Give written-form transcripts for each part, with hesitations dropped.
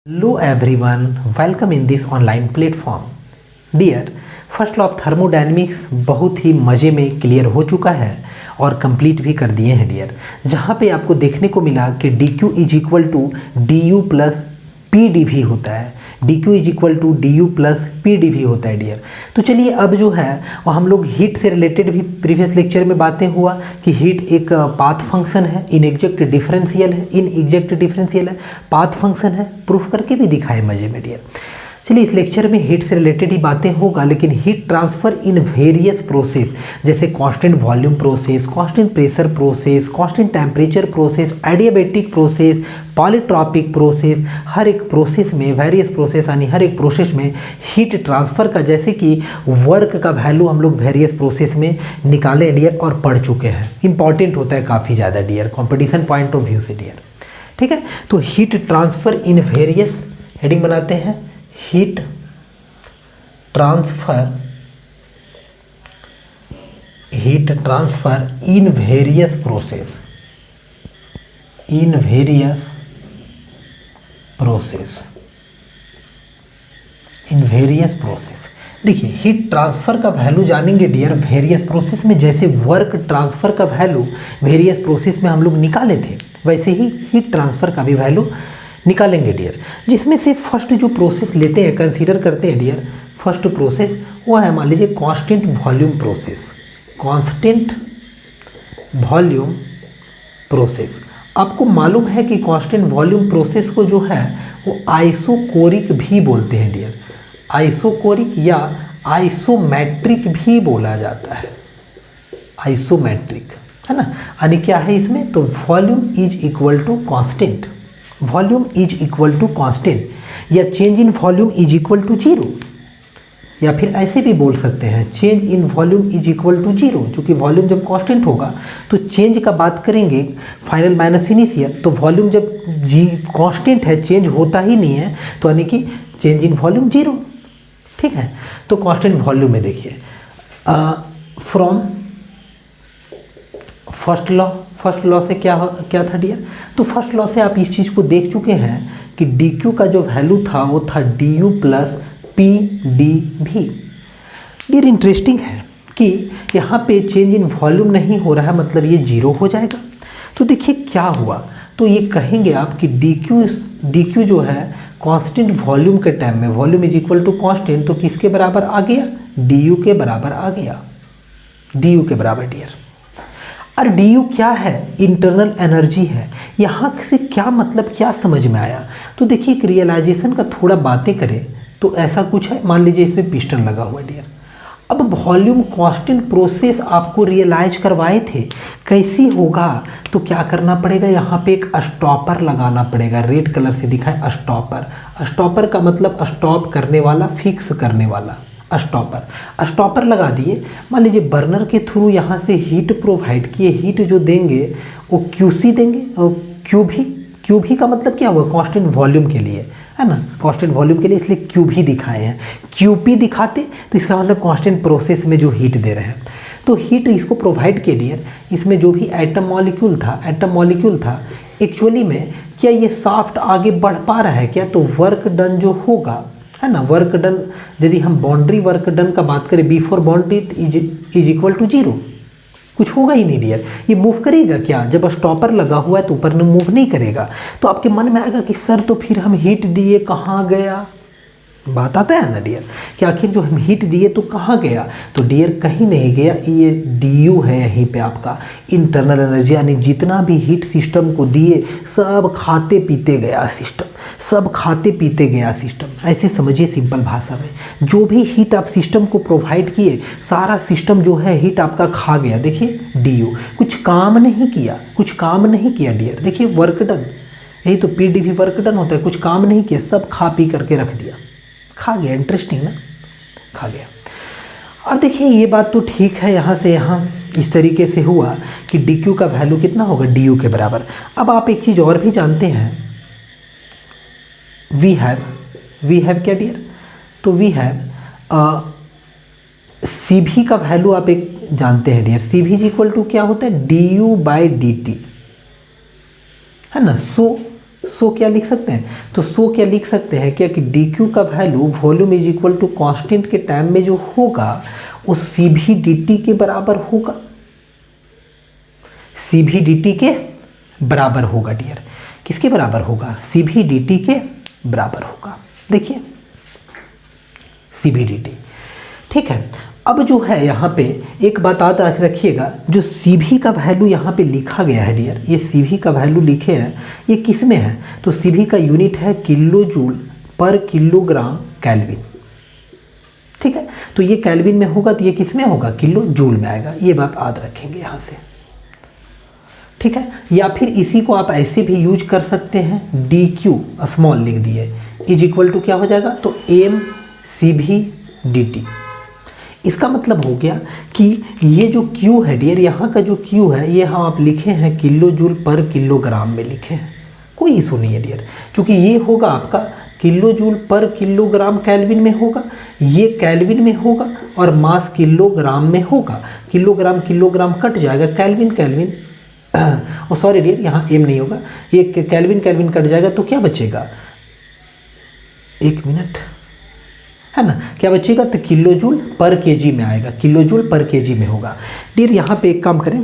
Hello everyone, welcome in this online platform. Dear, first law of thermodynamics बहुत ही मज़े में clear हो चुका है और कंप्लीट भी कर दिए हैं डियर, जहाँ पे आपको देखने को मिला कि dq is equal to D U plus P D V होता है, dq is equal to D U plus P D V होता है डियर। तो चलिए अब जो है वो हम लोग हीट से रिलेटेड भी प्रीवियस लेक्चर में बातें हुआ कि हीट एक पाथ फंक्शन है, इनएग्जैक्ट डिफरेंशियल है, पाथ फंक्शन है, प्रूफ करके भी दिखाए मजे में डियर। चलिए इस लेक्चर में हीट से रिलेटेड ही बातें होगा, लेकिन heat transfer in various process जैसे constant volume process, constant pressure process, constant temperature process, adiabatic process, polytropic process, हर एक प्रोसेस में वेरियस प्रोसेस यानी हर एक प्रोसेस में हीट ट्रांसफ़र का जैसे कि वर्क का वैल्यू हम लोग वेरियस प्रोसेस में निकाले डियर और पढ़ चुके हैं। इंपॉर्टेंट होता है काफ़ी ज़्यादा dear, competition point of view से डियर। ठीक है, तो heat transfer in various heading बनाते हैं, heat transfer in various process, देखिए हीट ट्रांसफर का वैल्यू जानेंगे डियर वेरियस प्रोसेस में, जैसे वर्क ट्रांसफर का वैल्यू वेरियस प्रोसेस में हम लोग निकाले थे, वैसे ही हीट ट्रांसफर का भी वैल्यू निकालेंगे डियर। जिसमें से फर्स्ट जो प्रोसेस लेते हैं, कंसीडर करते हैं डियर, फर्स्ट प्रोसेस वो है मान लीजिए कांस्टेंट वॉल्यूम प्रोसेस। आपको मालूम है कि कांस्टेंट वॉल्यूम प्रोसेस को जो है वो आइसोकोरिक भी बोलते हैं डियर, आइसोकोरिक या आइसोमेट्रिक भी बोला जाता है, आइसोमेट्रिक है ना। यानी क्या है इसमें, तो volume is equal to constant या change in volume is equal to zero, या फिर ऐसे भी बोल सकते हैं change in volume is equal to zero, क्योंकि वॉल्यूम जब कांस्टेंट होगा तो चेंज का बात करेंगे फाइनल माइनस इनिशियल, तो वॉल्यूम जब कांस्टेंट है चेंज होता ही नहीं है, तो यानी कि चेंज इन वॉल्यूम जीरो। ठीक है, तो कांस्टेंट वॉल्यूम में देखिए फ्रॉम फर्स्ट लॉ से क्या था डियर, तो फर्स्ट लॉ से आप इस चीज़ को देख चुके हैं कि dq का जो वैल्यू था वो था du plus P D V. Dear interesting है कि यहाँ पे चेंज इन वॉल्यूम नहीं हो रहा है, मतलब ये जीरो हो जाएगा। तो देखिए क्या हुआ, तो ये कहेंगे आप कि dq जो है कांस्टेंट वॉल्यूम के टाइम में volume is equal to constant, तो किसके बराबर आ गया, du के बराबर आ गया, du के बराबर डियर। और du क्या है, इंटरनल एनर्जी है। यहाँ से क्या मतलब क्या समझ में आया, तो देखिए एक रियलाइजेशन का थोड़ा बातें करें तो ऐसा कुछ है, मान लीजिए इसमें पिस्टन लगा हुआ है डियर। अब वॉल्यूम कांस्टेंट प्रोसेस आपको रियलाइज करवाए थे, कैसी होगा, तो क्या करना पड़ेगा, यहाँ पे एक स्टॉपर लगाना पड़ेगा, रेड कलर से दिखाए स्टॉपर का मतलब स्टॉप करने वाला, फिक्स करने वाला, स्टॉपर लगा दिए। मान लीजिए बर्नर के थ्रू यहाँ से हीट प्रोवाइड किए, हीट जो देंगे वो QC देंगे, और QV का मतलब क्या हुआ, कांस्टेंट वॉल्यूम के लिए है ना, कांस्टेंट वॉल्यूम के लिए इसलिए QV दिखाए हैं। QP दिखाते तो इसका मतलब कांस्टेंट प्रोसेस में जो हीट दे रहे हैं, तो हीट इसको प्रोवाइड के लिए इसमें जो भी एटम मॉलिक्यूल था एक्चुअली में क्या ये सॉफ्ट आगे बढ़ पा रहा है क्या, तो वर्क डन जो होगा है ना, वर्क डन यदि हम बाउंड्री वर्क डन का बात करें before boundary is equal to zero, कुछ होगा ही नहीं डियर। ये मूव करेगा क्या, जब स्टॉपर लगा हुआ है तो ऊपर में मूव नहीं करेगा। तो आपके मन में आएगा कि सर तो फिर हम हीट दिए कहाँ गया, बात आता है ना डियर कि आखिर जो हम हीट दिए तो कहाँ गया, तो डियर कहीं नहीं गया, ये du है यहीं पे आपका इंटरनल एनर्जी, यानी जितना भी हीट सिस्टम को दिए सब खाते पीते गया सिस्टम, ऐसे समझिए सिंपल भाषा में, जो भी हीट आप सिस्टम को प्रोवाइड किए सारा सिस्टम जो है हीट आपका खा गया। देखिए du कुछ काम नहीं किया डियर, देखिए वर्क डन, यही तो पीडीवी वर्क डन होता है, कुछ काम नहीं किया, सब खा पी करके रख दिया, खा गया। इंटरेस्टिंग ना, खा गया। अब देखिए ये बात तो ठीक है, यहाँ से यहाँ इस तरीके से हुआ कि dq का वैल्यू कितना होगा, du के बराबर। अब आप एक चीज़ और भी जानते हैं, वी हैव क्या डियर, तो वी हैव cv का वैल्यू आप एक जानते हैं dear, cv is equal to क्या होता है, du/dt है ना। सो क्या लिख सकते हैं, तो सो क्या लिख सकते हैं क्या कि डी क्यू का value volume is equal to constant के टाइम में जो होगा वो सी भी डी टी के बराबर होगा, सी भी डी टी के बराबर होगा डियर। किसके बराबर होगा, सी भी डी टी के बराबर होगा। देखिए सी भी डी टी, ठीक है। अब जो है यहाँ पे एक बात याद रखिएगा, जो सी भी का वैल्यू यहाँ पे लिखा गया है डियर, ये सी भी का वैल्यू लिखे हैं, ये किस में है, तो सी भी का यूनिट है किलो जूल पर किलोग्राम केल्विन, ठीक है। तो ये केल्विन में होगा तो ये किस में होगा, किलो जूल में आएगा, ये बात याद रखेंगे यहाँ से, ठीक है। या फिर इसी को आप ऐसे भी यूज कर सकते हैं, डी क्यू स्मॉल लिख दिए इज इक्वल टू क्या हो जाएगा, तो एम सी भी डी टी। इसका मतलब हो गया कि ये जो Q है डियर, यहाँ का जो Q है ये हम आप लिखे हैं किलो जूल पर किलोग्राम में लिखे हैं, कोई इशू नहीं है डियर, क्योंकि ये होगा आपका किलो जूल पर किलोग्राम केल्विन में होगा, ये केल्विन में होगा और मास किलोग्राम में होगा। किलोग्राम किलोग्राम कट जाएगा, केल्विन केल्विन ओ सॉरी डियर यहाँ एम नहीं होगा, ये केल्विन केल्विन कट जाएगा तो क्या बचेगा, एक मिनट, है ना, क्या बचेगा, तो किलो जूल पर केजी में आएगा, किलो जूल पर केजी में होगा। डियर यहाँ पे एक काम करें,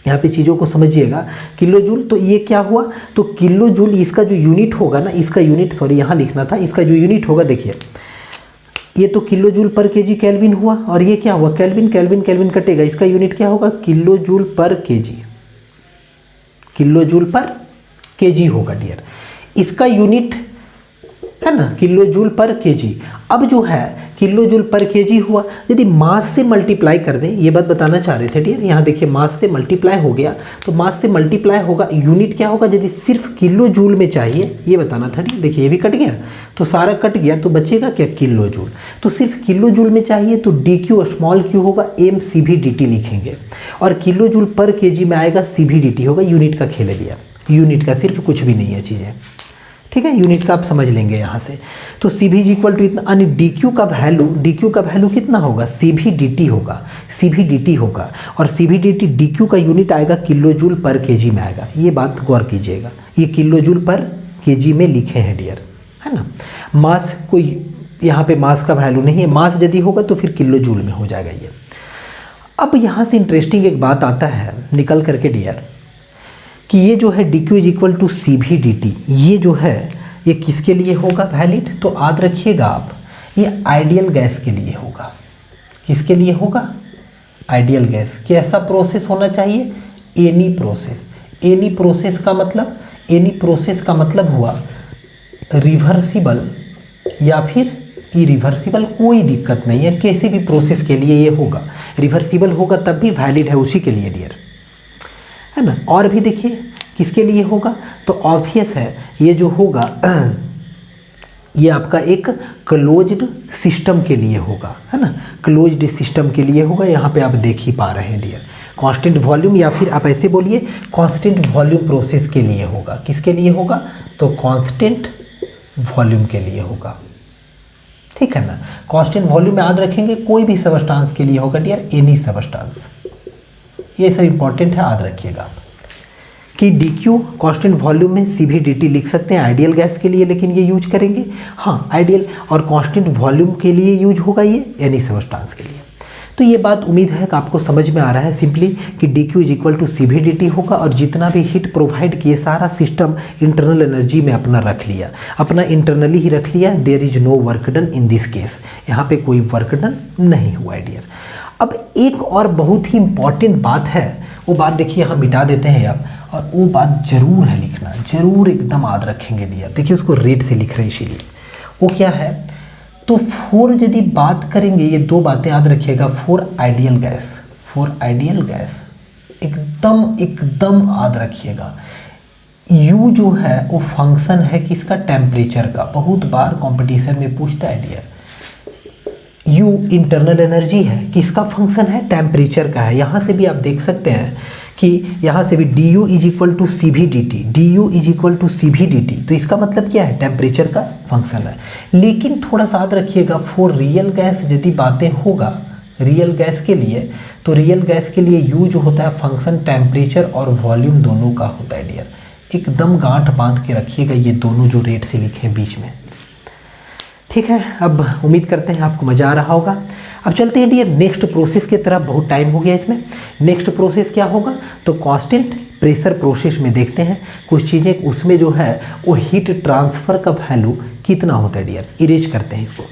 यहाँ पे चीज़ों को समझिएगा, किलो जूल तो ये क्या हुआ, तो किलो जूल इसका जो यूनिट होगा ना, इसका यूनिट सॉरी यहाँ लिखना था, इसका जो यूनिट होगा देखिए, ये तो किलो जूल पर केजी केल्विन हुआ और ये क्या हुआ, केल्विन केल्विन केल्विन कटेगा, इसका यूनिट क्या होगा, किलो जूल पर केजी, किलो जूल पर केजी होगा डियर, इसका यूनिट है ना किलो जूल पर केजी। अब जो है किलो जूल पर केजी हुआ, यदि मास से मल्टीप्लाई कर दें, ये बात बताना चाह रहे थे डियर, यहाँ देखिए मास से मल्टीप्लाई हो गया, तो मास से मल्टीप्लाई होगा, यूनिट क्या होगा, यदि सिर्फ किलो जूल में चाहिए ये बताना था डियर। देखिए ये भी कट गया, तो सारा कट गया, तो बचेगा क्या, किलो जूल। तो सिर्फ किलो जूल में चाहिए तो डी क्यू स्मॉल क्यू होगा, M C V D T लिखेंगे, और किलो जूल पर के जी में आएगा सी भी डी टी होगा, यूनिट का खेल लिया, यूनिट का सिर्फ कुछ भी नहीं है चीज़ें, ठीक है, यूनिट का आप समझ लेंगे यहाँ से। तो सी भी इक्वल टू इतना, यानी डी क्यू का वैल्यू कितना होगा, सी भी डी टी होगा, सी भी डी टी होगा, और सी V D T D Q का यूनिट आएगा किलो जूल पर केजी में आएगा, ये बात गौर कीजिएगा, ये किलो जूल पर केजी में लिखे हैं डियर, है ना। मास कोई यहाँ पे मास का वैल्यू नहीं है, मास यदि होगा तो फिर किलो जूल में हो जाएगा ये। अब यहाँ से इंटरेस्टिंग एक बात आता है निकल करके डियर, कि ये जो है D Q is equal to C V D T, ये जो है ये किसके लिए होगा वैलिड, तो याद रखिएगा आप, ये आइडियल गैस के लिए होगा। किसके लिए होगा, आइडियल गैस। कैसा प्रोसेस होना चाहिए, एनी प्रोसेस। एनी प्रोसेस का मतलब, एनी प्रोसेस का मतलब हुआ रिवर्सिबल या फिर इरिवर्सिबल, कोई दिक्कत नहीं है, कैसे भी प्रोसेस के लिए ये होगा। रिवर्सिबल होगा तब भी वैलिड है उसी के लिए डियर, है ना। और भी देखिए किसके लिए होगा, तो ऑब्वियस है ये जो होगा ये आपका एक क्लोज्ड सिस्टम के लिए होगा, है ना, क्लोज्ड सिस्टम के लिए होगा। यहाँ पे आप देख ही पा रहे हैं डियर, कांस्टेंट वॉल्यूम, या फिर आप ऐसे बोलिए कांस्टेंट वॉल्यूम प्रोसेस के लिए होगा। किसके लिए होगा, तो कांस्टेंट वॉल्यूम के लिए होगा, ठीक है ना। कांस्टेंट वॉल्यूम में याद रखेंगे कोई भी सबस्टांस के लिए होगा डियर, एनी सबस्टांस, ये सब इंपॉर्टेंट है, याद रखिएगा कि डी क्यू कॉन्स्टेंट वॉल्यूम में सी भी डी टी लिख सकते हैं आइडियल गैस के लिए, लेकिन ये यूज करेंगे, हाँ आइडियल और कांस्टेंट वॉल्यूम के लिए यूज होगा ये एनी सबस्टांस के लिए। तो ये बात उम्मीद है कि आपको समझ में आ रहा है सिंपली कि D Q is equal to C V D T होगा, और जितना भी हीट प्रोवाइड किए सारा सिस्टम इंटरनल एनर्जी में अपना रख लिया, अपना इंटरनली ही रख लिया। There is no work done in this case, यहाँ पे कोई वर्क डन नहीं हुआ है डियर। अब एक और बहुत ही इंपॉर्टेंट बात है, वो बात देखिए यहाँ मिटा देते हैं आप, और वो बात जरूर है लिखना, जरूर एकदम याद रखेंगे डियर। देखिए उसको रेड से लिख रहे हैं इसीलिए, वो क्या है, तो फॉर यदि बात करेंगे, ये दो बातें याद रखिएगा, for ideal gas, for ideal gas एकदम एकदम याद रखिएगा। यू जो है वो फंक्शन है किसका, टेम्परेचर का। बहुत बार कंपटीशन में पूछता है डियर, यू इंटरनल एनर्जी है, किसका फंक्शन है, टेम्परेचर का है। यहाँ से भी आप देख सकते हैं कि यहाँ से भी D U is equal to C V D T, D U is equal to C V D T, तो इसका मतलब क्या है, टेम्परेचर का फंक्शन है। लेकिन थोड़ा सा याद रखिएगा, फॉर रियल गैस यदि बातें होगा रियल गैस के लिए, तो रियल गैस के लिए यू जो होता है फंक्शन टेम्परेचर और वॉल्यूम दोनों का होता है डियर। एकदम गांठ बांध के रखिएगा ये दोनों जो रेट से लिखे हैं बीच में। ठीक है, अब उम्मीद करते हैं आपको मज़ा आ रहा होगा। अब चलते हैं डियर नेक्स्ट प्रोसेस की तरफ, बहुत टाइम हो गया इसमें। नेक्स्ट प्रोसेस क्या होगा, तो कांस्टेंट प्रेशर प्रोसेस में देखते हैं कुछ चीज़ें, उसमें जो है वो हीट ट्रांसफ़र का वैल्यू कितना होता है डियर। इरेज करते हैं इसको।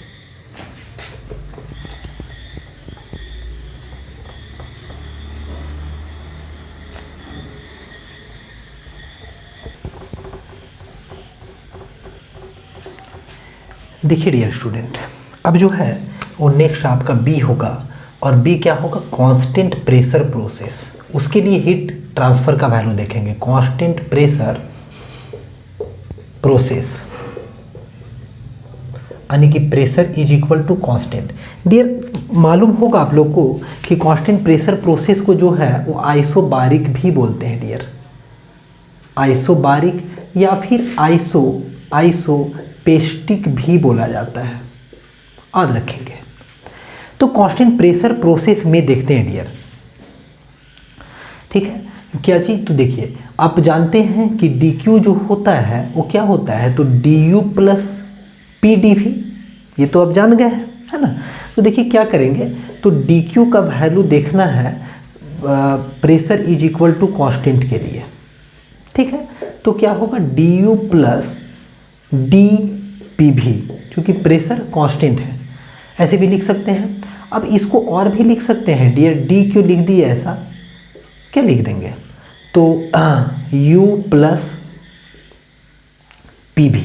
देखिए डियर स्टूडेंट, अब जो है वो नेक्स्ट आपका बी होगा, और बी क्या होगा, कांस्टेंट प्रेशर प्रोसेस। उसके लिए हीट ट्रांसफ़र का वैल्यू देखेंगे, कांस्टेंट प्रेशर प्रोसेस, यानी कि pressure is equal to constant. Dear मालूम होगा आप लोग को कि कांस्टेंट प्रेशर प्रोसेस को जो है वो आइसोबारिक भी बोलते हैं डियर, आइसोबारिक या फिर आइसोपेस्टिक भी बोला जाता है, याद रखेंगे। तो कांस्टेंट प्रेशर प्रोसेस में देखते हैं डियर, ठीक है, क्या चीज़, तो देखिए आप जानते हैं कि dq जो होता है वो क्या होता है, तो du प्लस pdv, ये तो आप जान गए हैं, है ना। तो देखिए क्या करेंगे, तो dq का वैल्यू देखना है pressure is equal to constant के लिए, ठीक है। तो क्या होगा, du प्लस dpv, क्योंकि प्रेशर कांस्टेंट है, ऐसे भी लिख सकते हैं। अब इसको और भी लिख सकते हैं डियर, डी क्यों लिख दिए ऐसा, क्या लिख देंगे, तो u प्लस पी भी,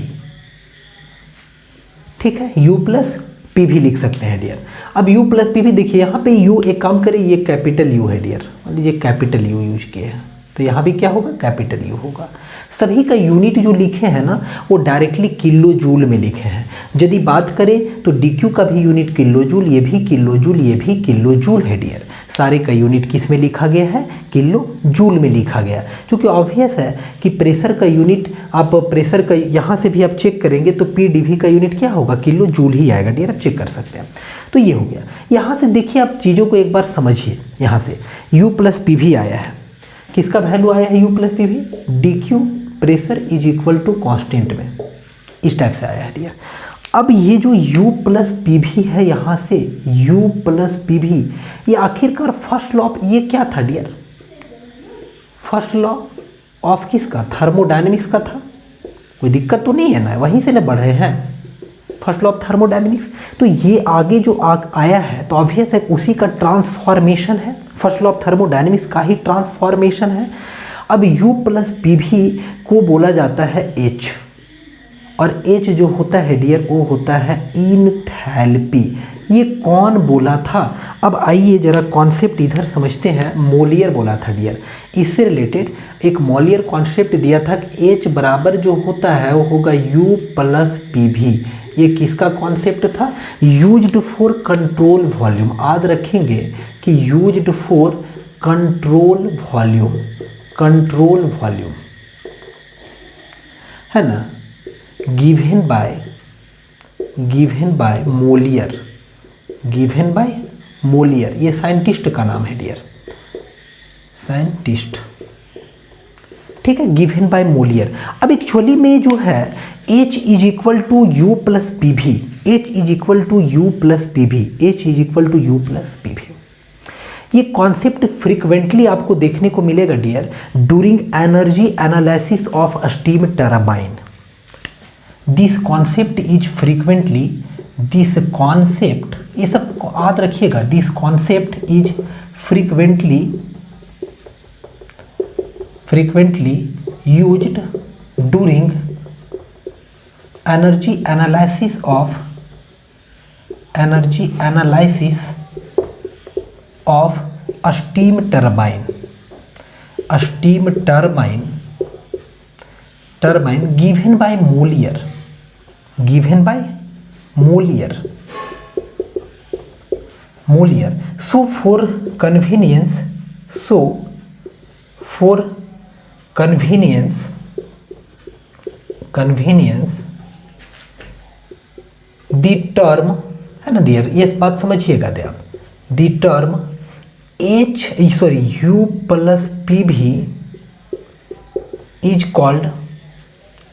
ठीक है, u प्लस पी भी लिख सकते हैं डियर। अब u प्लस पी भी देखिए, यहाँ पे u एक काम करें, ये कैपिटल U है डियर, मान लीजिए कैपिटल U यूज किए हैं, तो यहाँ भी क्या होगा, कैपिटल U होगा। सभी का यूनिट जो लिखे हैं ना वो डायरेक्टली किलो जूल में लिखे हैं। यदि बात करें तो DQ का भी यूनिट किलो जूल, ये भी किलो जूल, ये भी किलो जूल है डियर। सारे का यूनिट किस में लिखा गया है, किलो जूल में लिखा गया, क्योंकि ऑब्वियस है कि प्रेशर का यूनिट, आप प्रेशर का यहाँ से भी आप चेक करेंगे तो PdV का यूनिट क्या होगा, किलो जूल ही आएगा डियर, आप चेक कर सकते हैं। तो ये हो गया। यहाँ से देखिए आप चीज़ों को एक बार समझिए, यहाँ से u प्लस पी आया है, किसका वैल्यू आया है, u plus P V, DQ pressure is equal to constant में, इस टाइप से आया है डियर। अब ये जो u प्लस पी भी है, यहाँ से u प्लस पी भी, ये आखिरकार फर्स्ट लॉ ऑफ, ये क्या था डियर, फर्स्ट लॉ ऑफ किसका, थर्मोडायनेमिक्स का था, कोई दिक्कत तो नहीं है ना, वहीं से ना बढ़े हैं, फर्स्ट लॉ ऑफ थर्मोडायनेमिक्स। तो ये आगे जो आया है तो ऑब्वियस है उसी का ट्रांसफॉर्मेशन है, फर्स्ट लॉ ऑफ थर्मोडायनेमिक्स का ही ट्रांसफॉर्मेशन है। अब u प्लस पी भी को बोला जाता है H, और H जो होता है डियर वो होता है इनथैल्पी। ये कौन बोला था, अब आइए जरा कॉन्सेप्ट इधर समझते हैं। मोलियर बोला था डियर, इससे रिलेटेड एक मोलियर कॉन्सेप्ट दिया था कि H बराबर जो होता है वो होगा u प्लस पी भी। ये किसका कॉन्सेप्ट था, यूज्ड फॉर कंट्रोल वॉल्यूम, याद रखेंगे कि used for control volume, control volume है ना, given by Mollier, given by Mollier, ये साइंटिस्ट का नाम है डियर, साइंटिस्ट, ठीक है, गिवन बाय मोलियर। अब एक्चुअली में जो है H is equal to U plus P V, H is equal to U plus P V, H is equal to U plus P V. ये कॉन्सेप्ट फ्रीक्वेंटली आपको देखने को मिलेगा dear during energy analysis of steam turbine. This concept is frequently, this concept, ये सब याद रखिएगा, this concept is frequently used during energy analysis of steam turbine given by Molière. So for convenience the term, है ना dear, ये बात समझिएगा दे आप, the term u plus P भी इज कॉल्ड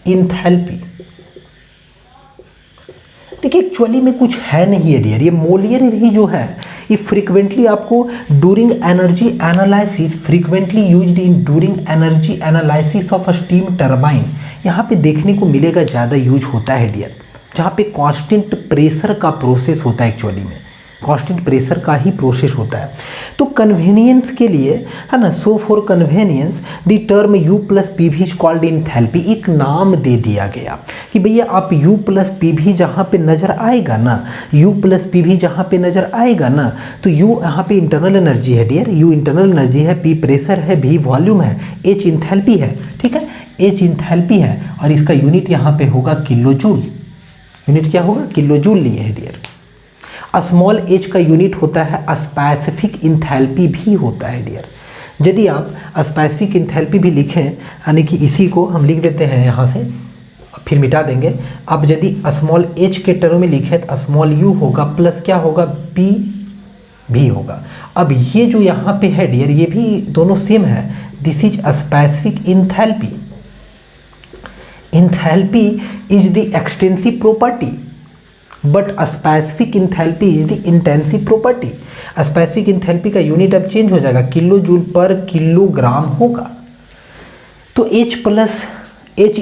इंथैल्पी। देखिए एक्चुअली में कुछ है नहीं है डियर, ये मोलियर ही जो है ये फ्रीक्वेंटली आपको during energy analysis, frequently used in during energy analysis of steam turbine, यहाँ पे देखने को मिलेगा, ज़्यादा यूज होता है डियर, जहाँ पे कांस्टेंट प्रेशर का प्रोसेस होता है, एक्चुअली में कांस्टेंट प्रेशर का ही प्रोसेस होता है। तो कन्वीनियंस के लिए है ना, so for convenience the term U plus P we is called enthalpy, एक नाम दे दिया गया कि भैया आप U प्लस पी वी जहाँ पे नज़र आएगा ना, U प्लस पी वी जहाँ पे नज़र आएगा ना, तो U यहाँ पे इंटरनल एनर्जी है डियर, U इंटरनल एनर्जी है, P प्रेशर है, V वॉल्यूम है, H इंथैल्पी है, ठीक है, H इंथैल्पी है, और इसका यूनिट यहाँ पे होगा किलो जूल। यूनिट क्या होगा? किलो जूल लिए है डियर। स्मॉल h का यूनिट होता है स्पेसिफिक इंथैल्पी भी होता है डियर। यदि आप स्पेसिफिक इंथैल्पी भी लिखें, यानी कि इसी को हम लिख देते हैं यहाँ से, फिर मिटा देंगे। अब यदि स्मॉल h के टर्म में लिखें तो स्मॉल u होगा प्लस क्या होगा, p भी होगा। अब ये जो यहाँ पे है डियर, ये भी दोनों सेम है, this is specific enthalpy. Enthalpy is the extensive property but specific enthalpy is the intensive property. Specific enthalpy का यूनिट अब चेंज हो जाएगा, किलो जूल पर किलोग्राम होगा। तो H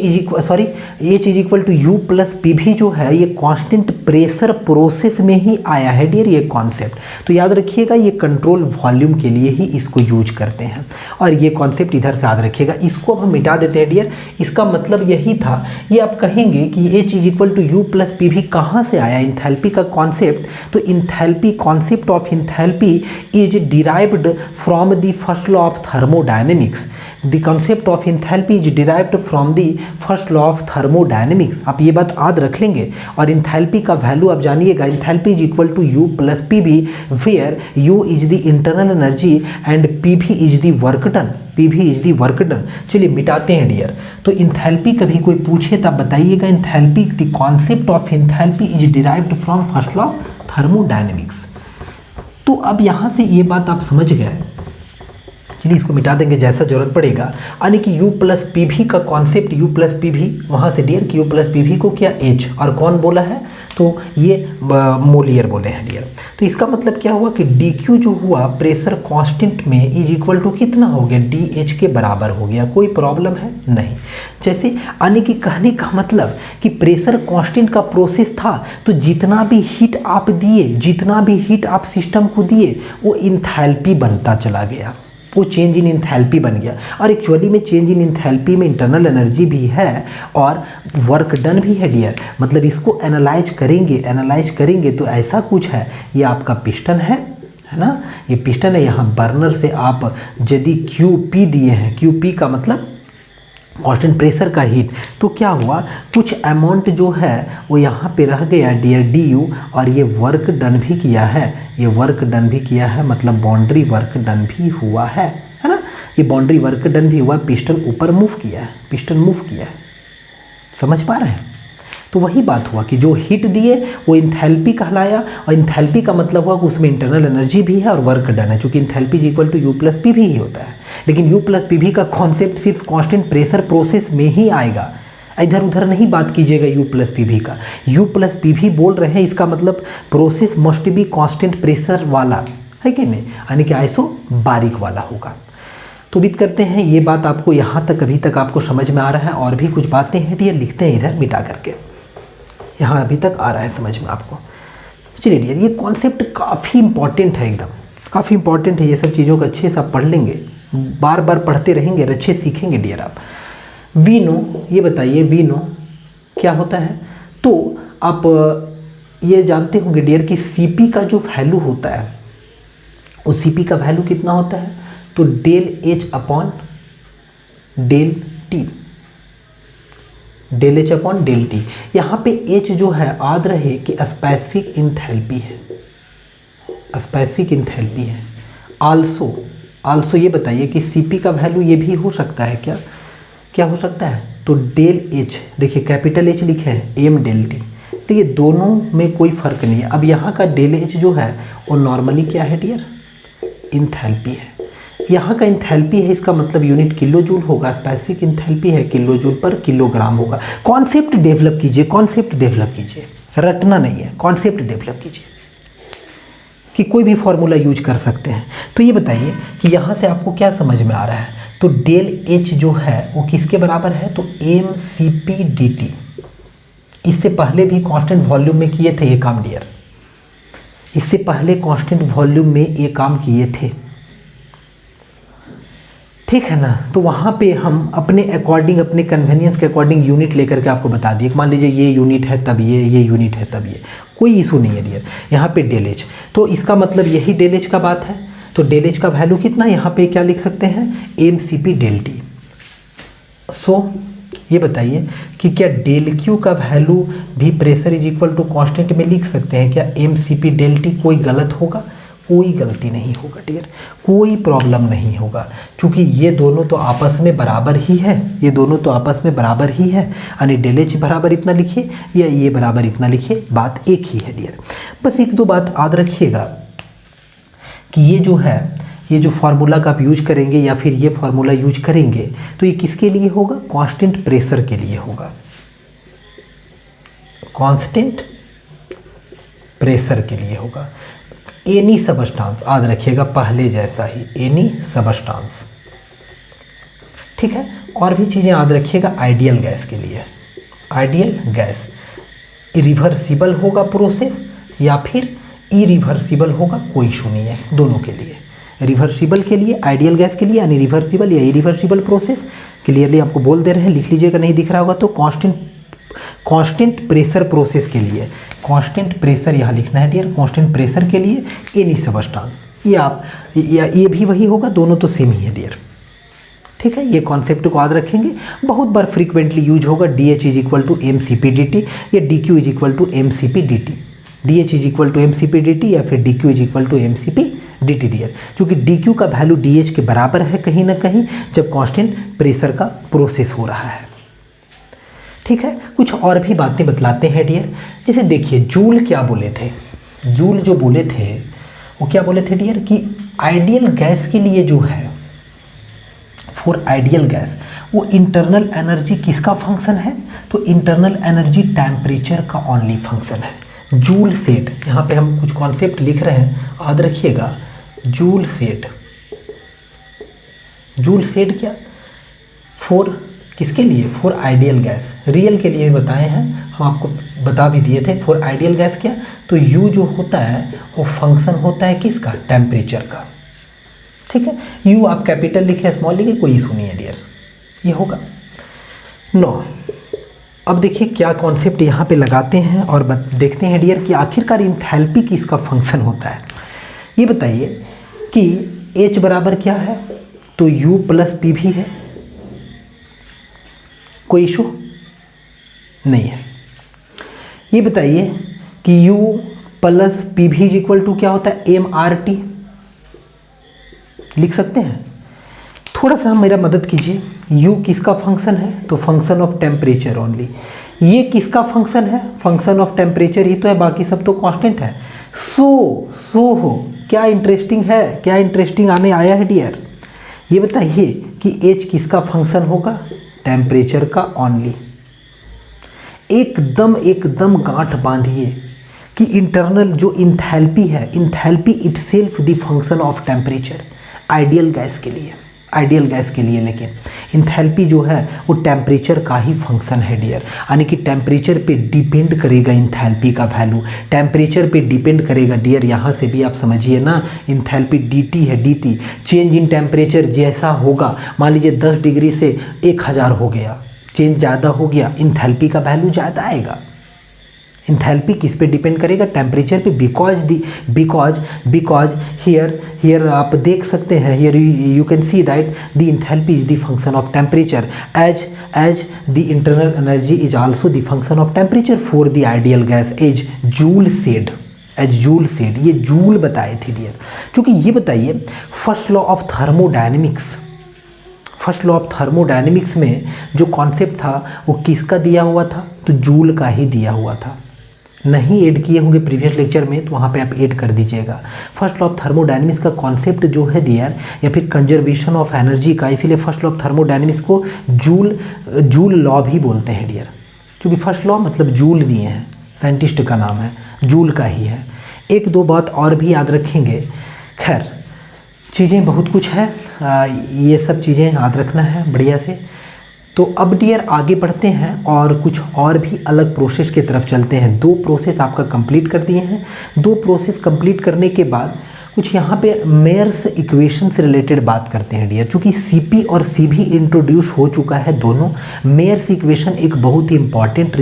is equal to U plus P V जो है ये कांस्टेंट प्रेशर प्रोसेस में ही आया है डियर, ये कॉन्सेप्ट। तो याद रखिएगा ये कंट्रोल वॉल्यूम के लिए ही इसको यूज करते हैं, और ये कॉन्सेप्ट इधर से याद रखिएगा। इसको अब हम मिटा देते हैं डियर। इसका मतलब यही था, ये आप कहेंगे कि H is equal to U plus P V कहाँ से आया, इंथैल्पी का कॉन्सेप्ट। तो enthalpy, concept of enthalpy is derived from the first law of thermodynamics. The concept of enthalpy is derived from the first law of thermodynamics. आप ये बात याद रख लेंगे। और इंथैल्पी का वैल्यू आप जानिएगा, enthalpy is equal to U plus P V, where U is the internal energy and P भी is the work done. P भी इज द वर्क डन। चलिए मिटाते हैं डियर। तो इंथैल्पी कभी कोई पूछे तब बताइएगा, enthalpy, the concept of enthalpy is derived from first law of thermodynamics. तो अब यहाँ से ये बात आप समझ गए। चलिए इसको मिटा देंगे जैसा जरूरत पड़ेगा। यानी कि U प्लस पी भी का कॉन्सेप्ट, U प्लस पी भी, वहाँ से डियर कि U प्लस पी भी को क्या H, और कौन बोला है, तो ये मोलियर बोले हैं डियर। तो इसका मतलब क्या हुआ कि DQ जो हुआ प्रेशर कांस्टेंट में इज इक्वल टू कितना हो गया, DH के बराबर हो गया। कोई प्रॉब्लम है नहीं। जैसे यानी कि कहने का मतलब कि प्रेशर कांस्टेंट का प्रोसेस था, तो जितना भी हीट आप दिए, जितना भी हीट आप सिस्टम को दिए, वो इंथैल्पी बनता चला गया, वो चेंज इन इंथैल्पी बन गया। और एक्चुअली में चेंज इन इंथैल्पी में इंटरनल एनर्जी भी है और वर्क डन भी है डियर। मतलब इसको एनालाइज करेंगे तो ऐसा कुछ है, ये आपका पिस्टन है ना, ये पिस्टन है। यहाँ बर्नर से आप यदि QP दिए हैं, QP का मतलब कांस्टेंट प्रेशर का हीट, तो क्या हुआ, कुछ अमाउंट जो है वो यहाँ पे रह गया डियर DU, और ये वर्क डन भी किया है, ये वर्क डन भी किया है, मतलब बाउंड्री वर्क डन भी हुआ है ना, ये बाउंड्री वर्क डन भी हुआ। पिस्टन ऊपर मूव किया है, पिस्टन मूव किया है, समझ पा रहे हैं। तो वही बात हुआ कि जो हीट दिए वो इंथैल्पी कहलाया, और इंथैल्पी का मतलब हुआ कि उसमें इंटरनल एनर्जी भी है और वर्क डन है, चूँकि enthalpy is equal to U plus P V ही होता है। लेकिन U प्लस पी भी का कॉन्सेप्ट सिर्फ कांस्टेंट प्रेशर प्रोसेस में ही आएगा, इधर उधर नहीं बात कीजिएगा U प्लस पी भी का। U प्लस पी भी बोल रहे हैं, इसका मतलब process must be constant pressure वाला है कि नहीं, यानी कि आइसोबारिक वाला होगा। तो उम्मीद करते हैं ये बात आपको यहाँ तक अभी तक आपको समझ में आ रहा है। और भी कुछ बातें हैं डियर, लिखते हैं इधर मिटा करके, यहाँ अभी तक आ रहा है समझ में आपको। चलिए डियर, ये कॉन्सेप्ट काफ़ी इंपॉर्टेंट है, एकदम काफ़ी इंपॉर्टेंट है। ये सब चीज़ों को अच्छे से आप पढ़ लेंगे, बार बार पढ़ते रहेंगे और अच्छे सीखेंगे डियर आप। वी नो, ये बताइए वी नो क्या होता है। तो आप ये जानते होंगे डियर कि CP का जो वैल्यू होता है, उस CP का वैल्यू कितना होता है, तो del H upon del T, del H upon del T। यहाँ पे H जो है याद रहे कि स्पेसिफिक इंथैल्पी है, स्पेसिफिक इंथैल्पी है। आल्सो ये बताइए कि CP का वैल्यू ये भी हो सकता है क्या, क्या हो सकता है, तो डेल H, देखिए कैपिटल H लिखे हैं, M डेल T। तो ये दोनों में कोई फ़र्क नहीं है। अब यहाँ का डेल H जो है वो नॉर्मली क्या है डियर, इंथैल्पी है। यहाँ का इंथैल्पी है, इसका मतलब यूनिट किलो जूल होगा, स्पेसिफिक इंथैल्पी है किलो जूल पर किलोग्राम होगा। कॉन्सेप्ट डेवलप कीजिए, कॉन्सेप्ट डेवलप कीजिए, रटना नहीं है, कॉन्सेप्ट डेवलप कीजिए कि कोई भी फॉर्मूला यूज कर सकते हैं। तो ये बताइए कि यहाँ से आपको क्या समझ में आ रहा है। तो डेल एच जो है वो किसके बराबर है, तो M C P D T. इससे पहले भी कांस्टेंट वॉल्यूम में किए थे ये काम डियर, इससे पहले कांस्टेंट वॉल्यूम में ये काम किए थे, ठीक है ना। तो वहाँ पे हम अपने अकॉर्डिंग, अपने कन्वीनियंस के अकॉर्डिंग यूनिट लेकर के आपको बता दिए। मान लीजिए ये यूनिट है तब ये यूनिट है तब ये, कोई इशू नहीं है डियर। यहाँ पे डेल एच, तो इसका मतलब यही डेल एच का बात है। तो डेल एच का वैल्यू कितना, यहाँ पे क्या लिख सकते हैं, M C P del T. So ये बताइए कि क्या डेल क्यू का वैल्यू भी pressure is equal to constant में लिख सकते हैं क्या, M C P del T. कोई गलत होगा, कोई गलती नहीं होगा डियर, कोई प्रॉब्लम नहीं होगा, क्योंकि ये दोनों तो आपस में बराबर ही है, ये दोनों तो आपस में बराबर ही है। यानी डेल एच बराबर इतना लिखिए या ये बराबर इतना लिखिए, बात एक ही है डियर। बस एक दो बात याद रखिएगा कि ये जो है, ये जो फार्मूला का आप यूज करेंगे या फिर ये फार्मूला यूज करेंगे तो ये किसके लिए होगा, कांस्टेंट प्रेशर के लिए होगा, कांस्टेंट प्रेशर के लिए होगा। एनी सबस्टांस, याद रखिएगा पहले जैसा ही, एनी सबस्टांस, ठीक है। और भी चीज़ें याद रखिएगा आइडियल गैस के लिए, आइडियल गैस इरिवर्सिबल होगा प्रोसेस या फिर इरिवर्सिबल होगा, कोई इशू नहीं है दोनों के लिए। रिवर्सिबल के लिए, आइडियल गैस के लिए यानी रिवर्सिबल या इरिवर्सिबल प्रोसेस, क्लियरली आपको बोल दे रहे हैं, लिख लीजिएगा नहीं दिख रहा होगा तो। कांस्टेंट प्रेशर प्रोसेस के लिए, कांस्टेंट प्रेशर यहाँ लिखना है डियर, कांस्टेंट प्रेशर के लिए एनी सबस्टांस, ये आप ये भी वही होगा, दोनों तो सेम ही है डियर, ठीक है। ये कॉन्सेप्ट को याद रखेंगे, बहुत बार फ्रीक्वेंटली यूज होगा। D H is equal to M C P D T या D Q is equal to M C P D T, D H is equal to M C P D T या फिर D Q is equal to M C P D T dear, क्योंकि D Q का value D H के बराबर है कहीं ना कहीं जब कांस्टेंट प्रेशर का प्रोसेस हो रहा है, ठीक है। कुछ और भी बातें बतलाते हैं डियर, जैसे देखिए जूल क्या बोले थे, जूल जो बोले थे वो क्या बोले थे डियर कि आइडियल गैस के लिए जो है, फॉर आइडियल गैस, वो इंटरनल एनर्जी किसका फंक्शन है, तो इंटरनल एनर्जी टेम्परेचर का ओनली फंक्शन है। जूल सेट, यहाँ पे हम कुछ कॉन्सेप्ट लिख रहे हैं, याद रखिएगा। जूल सेट, जूल सेट क्या, फॉर किसके लिए, फॉर आइडियल गैस। रियल के लिए भी बताए हैं, हम आपको बता भी दिए थे। फॉर आइडियल गैस क्या, तो यू जो होता है वो फंक्शन होता है किसका, टेम्परेचर का, ठीक है। यू आप कैपिटल लिखे स्मॉल लिखे, कोई इशू नहीं है डियर, ये होगा। नो, अब देखिए क्या कॉन्सेप्ट यहाँ पे लगाते हैं और देखते हैं डियर कि आखिरकार इंथैल्पी किसका फंक्शन होता है। ये बताइए कि H बराबर क्या है, तो U प्लस पी भी है, कोई इशू नहीं है। ये बताइए कि U प्लस पी भी इज इक्वल टू क्या होता है, एम आर टी, लिख सकते हैं। थोड़ा सा मेरा मदद कीजिए, U किसका फंक्शन है, तो फंक्शन ऑफ टेम्परेचर ओनली। ये किसका फंक्शन है, फंक्शन ऑफ टेम्परेचर ही तो है, बाकी सब तो कांस्टेंट है। सो हो, क्या इंटरेस्टिंग है, क्या इंटरेस्टिंग आने आया है डियर। ये बताइए कि H किसका फंक्शन होगा, टेम्परेचर का ओनली। एकदम गांठ बांधिए कि इंटरनल जो इंथैल्पी है, enthalpy itself the function of temperature, ideal gas के लिए, आइडियल गैस के लिए। लेकिन इंथैल्पी जो है वो टेम्परेचर का ही फंक्शन है डियर, यानी कि टेम्परेचर पे डिपेंड करेगा इंथैल्पी का वैल्यू, टेम्परेचर पे डिपेंड करेगा डियर। यहाँ से भी आप समझिए ना, इंथैल्पी dt है, dt चेंज इन टेम्परेचर जैसा होगा, मान लीजिए 10 डिग्री से 1000 हो गया, चेंज ज़्यादा हो गया, इंथैल्पी का वैल्यू ज़्यादा आएगा। इंथैल्पी किस पे डिपेंड करेगा, टेम्परेचर पे, बिकॉज हियर आप देख सकते हैं, here you can see that the enthalpy is the function of temperature as the internal energy is also the function of temperature for the ideal gas as Joule said, ये Joule बताए थे dear. क्योंकि ये बताइए first law of thermodynamics में जो concept था वो किसका दिया हुआ था, तो जूल का ही दिया हुआ था। नहीं ऐड किए होंगे प्रीवियस लेक्चर में तो वहाँ पे आप ऐड कर दीजिएगा। फर्स्ट लॉ ऑफ थर्मोडायनेमिक्स का कॉन्सेप्ट जो है डियर, या फिर कंजर्वेशन ऑफ एनर्जी का, इसीलिए फर्स्ट लॉ ऑफ थर्मोडायनेमिक्स को जूल लॉ भी बोलते हैं डियर, क्योंकि फर्स्ट लॉ मतलब जूल दिए हैं, साइंटिस्ट का नाम है, जूल का ही है। एक दो बात और भी याद रखेंगे। खैर चीज़ें बहुत कुछ है, ये सब चीज़ें याद रखना है बढ़िया से। तो अब डियर आगे बढ़ते हैं और कुछ और भी अलग प्रोसेस की तरफ चलते हैं। 2 प्रोसेस आपका कंप्लीट कर दिए हैं। 2 प्रोसेस कंप्लीट करने के बाद कुछ यहाँ पे मेयर्स इक्वेशन से रिलेटेड बात करते हैं डियर। चूँकि सीपी और सीबी इंट्रोड्यूस हो चुका है दोनों, मेयर्स इक्वेशन एक बहुत ही इंपॉर्टेंट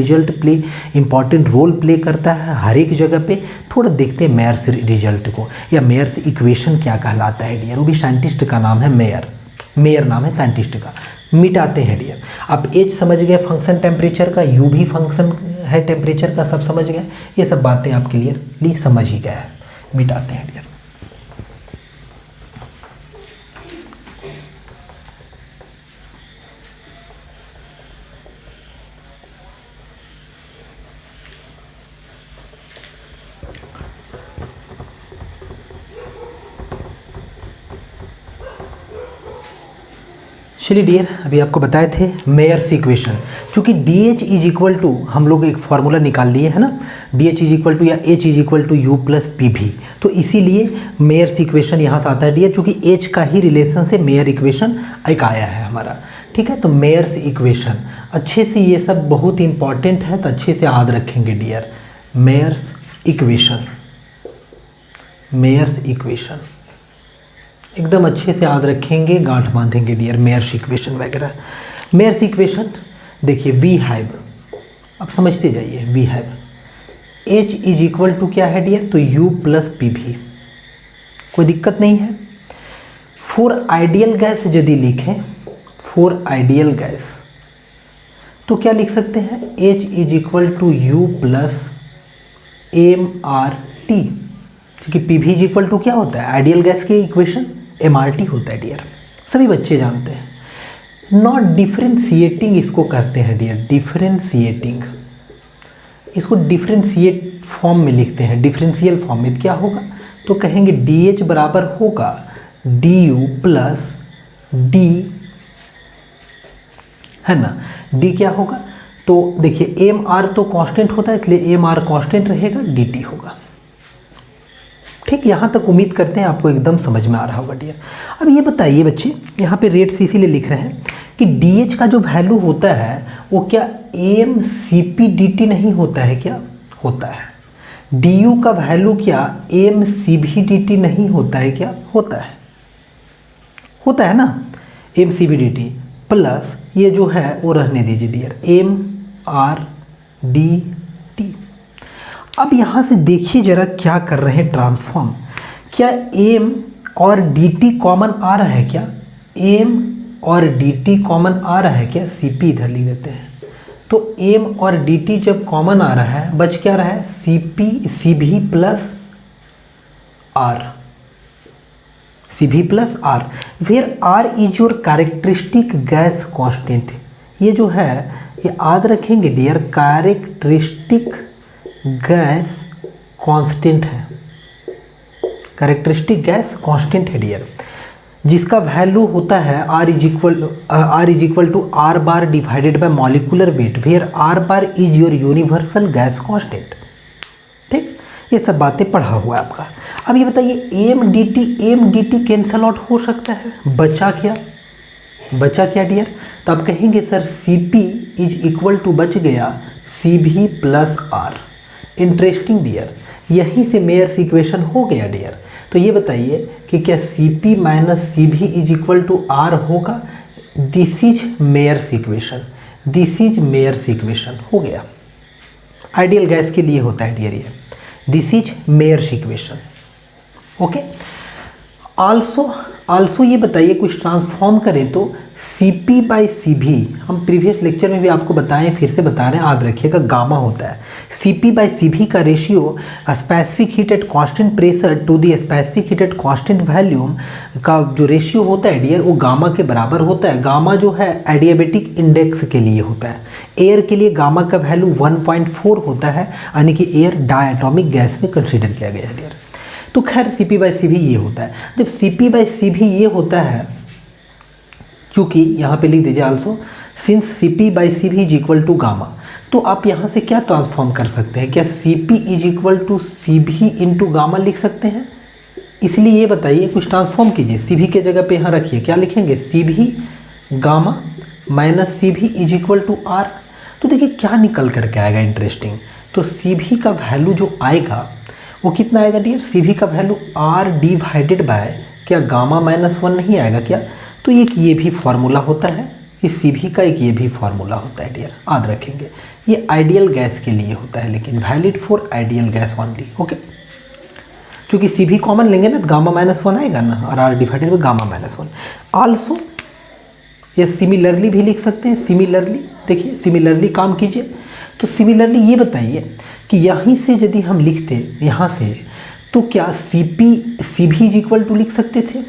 रोल प्ले करता है हर एक जगह पे। थोड़ा देखते हैं मेयर्स रिजल्ट को, या मेयर्स इक्वेशन क्या कहलाता है डियर। वो भी साइंटिस्ट का नाम है मेयर नाम है साइंटिस्ट का। मिटाते हैं डियर। अब एच समझ गए फंक्शन टेम्परेचर का, यू भी फंक्शन है टेम्परेचर का, सब समझ गए। ये सब बातें आप क्लियरली समझ ही गए हैं। मिटाते हैं डियर। चलिए डियर, अभी आपको बताए थे मेयर्स इक्वेशन। चूँकि D H is equal to, हम लोग एक फार्मूला निकाल लिए है ना, D H is equal to या H is equal to U plus P V, तो इसीलिए मेयर्स इक्वेशन यहाँ से आता है डियर। चूँकि एच का ही रिलेशन से मेयर इक्वेशन एक आया है हमारा, ठीक है। तो मेयर्स इक्वेशन अच्छे से, ये सब बहुत इंपॉर्टेंट है तो अच्छे से याद रखेंगे डियर। मेयर्स इक्वेशन एकदम अच्छे से याद रखेंगे, गांठ बांधेंगे डियर। मेयर्स इक्वेशन वगैरह, मेयर्स इक्वेशन देखिए, वी हैव, अब समझते जाइए, we have H is equal to क्या है डियर, तो यू प्लस पी भी, कोई दिक्कत नहीं है। फॉर आइडियल गैस यदि लिखें, फॉर आइडियल गैस तो क्या लिख सकते हैं, H is equal to U plus M are T. क्योंकि पी भी इज इक्वल टू क्या होता है, आइडियल गैस के इक्वेशन MRT होता है डियर, सभी बच्चे जानते हैं। नॉट डिफरेंशिएटिंग इसको कहते हैं डियर, डिफरेंशिएटिंग, इसको डिफरेंशिएट फॉर्म में लिखते हैं, डिफरेंशियल फॉर्म में। क्या होगा, तो कहेंगे DH बराबर होगा DU प्लस D, है ना। D क्या होगा, तो देखिए MR तो कांस्टेंट होता है, इसलिए MR कांस्टेंट रहेगा, DT होगा। ठीक, यहाँ तक उम्मीद करते हैं आपको एकदम समझ में आ रहा होगा डियर। अब ये बताइए बच्चे, यहाँ पे रेट्स इसीलिए लिख रहे हैं कि DH का जो वैल्यू होता है वो क्या mCp/dt नहीं होता है, क्या होता है। DU का वैल्यू क्या mCp/dt नहीं होता है, क्या होता है, होता है ना, mCp/dt प्लस ये जो है वो रहने दीजिए डियर, mRdt। अब यहाँ से देखिए जरा क्या कर रहे हैं ट्रांसफॉर्म, क्या m और dt कॉमन आ रहा है, क्या m और dt कॉमन आ रहा है, क्या Cp इधर लिख देते हैं। तो m और dt जब कॉमन आ रहा है, बच क्या रहा है, Cv plus R, Cv plus R। फिर R is your characteristic gas constant. ये जो है ये याद रखेंगे डियर, कैरेक्टरिस्टिक गैस कांस्टेंट है, कैरेक्टरिस्टिक गैस कांस्टेंट है डियर, जिसका वैल्यू होता है R is equal to R bar divided by molecular weight, where R bar is your universal gas constant. ठीक, ये सब बातें पढ़ा हुआ है आपका। अब ये बताइए m dt कैंसल आउट हो सकता है, बचा क्या डियर, तो आप कहेंगे sir Cp is equal to बच गया Cv plus R। Interesting dear, यहीं से मेयर्स इक्वेशन हो गया डियर। तो ये बताइए कि क्या Cp minus Cv is equal to R होगा। This is Mayer's equation, this is Mayer's equation हो गया। आइडियल गैस के लिए होता है डियर ये, this is Mayer's equation. Okay, also ये बताइए कुछ ट्रांसफॉर्म करें तो Cp बाई Cv, हम प्रीवियस लेक्चर में भी आपको बताएं, फिर से बता रहे हैं, याद रखिएगा, गामा होता है। Cp बाई Cv का ratio specific heat at constant pressure to the specific heat at constant volume का जो रेशियो होता है डियर, वो गामा के बराबर होता है। गामा जो है एडियाबेटिक इंडेक्स के लिए होता है। एयर के लिए गामा का वैल्यू 1.4 होता है, यानी कि एयर डायटोमिक गैस में कंसिडर किया गया है डियर। तो खैर Cp बाई Cv ये होता है। जब Cp बाई Cv ये होता है, चूँकि यहाँ पे लिख दीजिए also since Cp by Cv is equal to gamma, तो आप यहाँ से क्या ट्रांसफॉर्म कर सकते हैं? क्या Cp is equal to Cv into gamma लिख सकते हैं? इसलिए ये बताइए, कुछ ट्रांसफॉर्म कीजिए, Cv के जगह पे यहाँ रखिए, क्या लिखेंगे? Cv gamma minus Cv is equal to R। तो देखिए क्या निकल करके आएगा इंटरेस्टिंग। तो Cv का वैल्यू जो आएगा वो कितना आएगा डियर? Cv का वैल्यू R डिवाइडेड बाय क्या गामा माइनस 1 नहीं आएगा क्या? तो एक ये भी फार्मूला होता है, इस Cv का एक ये भी फार्मूला होता है डियर, याद रखेंगे। ये आइडियल गैस के लिए होता है, लेकिन valid for ideal gas only. Okay, क्योंकि Cv कॉमन लेंगे ना तो गामा माइनस 1 आएगा ना, और R divided by gamma minus 1। Also ये सिमिलरली भी लिख सकते हैं। सिमिलरली देखिए, सिमिलरली काम कीजिए। तो सिमिलरली ये बताइए कि यहीं से यदि हम लिखते यहाँ से, तो क्या Cv इज इक्वल टू लिख सकते थे?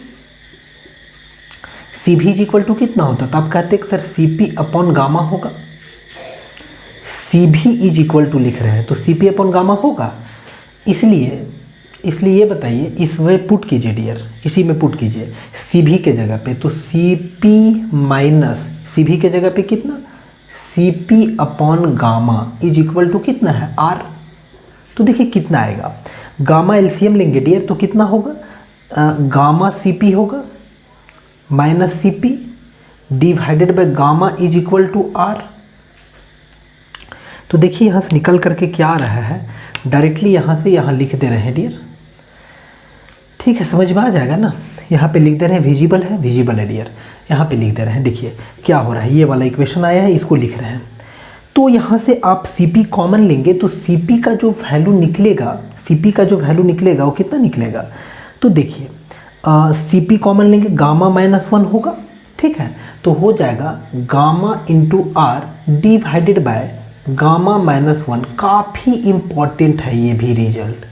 Cv इज इक्वल टू कितना होता? तो आप कहते हैं सर Cp अपॉन गामा होगा। Cv इज इक्वल टू लिख रहे हैं तो Cp अपॉन गामा होगा। इसलिए ये बताइए, इसमें पुट कीजिए डियर, इसी में पुट कीजिए Cv के जगह पे, तो Cp माइनस Cv के जगह पे कितना? Cp upon gamma is equal to कितना है? R। तो देखिए कितना आएगा, गामा एलसीएम लेंगे डियर तो कितना होगा? गामा Cp होगा minus Cp divided by gamma is equal to R। तो देखिए यहाँ से निकल करके क्या आ रहा है, डायरेक्टली यहाँ से यहाँ लिख दे रहे हैं डियर। ठीक है, समझ में आ जाएगा ना। यहाँ पे लिख दे रहे हैं विजिबल है, विजिबल है डियर, यहाँ पे लिख दे रहे हैं। देखिए क्या हो रहा है, ये वाला इक्वेशन आया है, इसको लिख रहे हैं। तो यहाँ से आप Cp कॉमन लेंगे तो Cp का जो वैल्यू निकलेगा, Cp का जो वैल्यू निकलेगा वो कितना निकलेगा? तो देखिए Cp कॉमन लेंगे, गामा माइनस 1 होगा, ठीक है, तो हो जाएगा gamma into R divided by gamma minus 1। काफ़ी इम्पॉर्टेंट है ये भी रिजल्ट।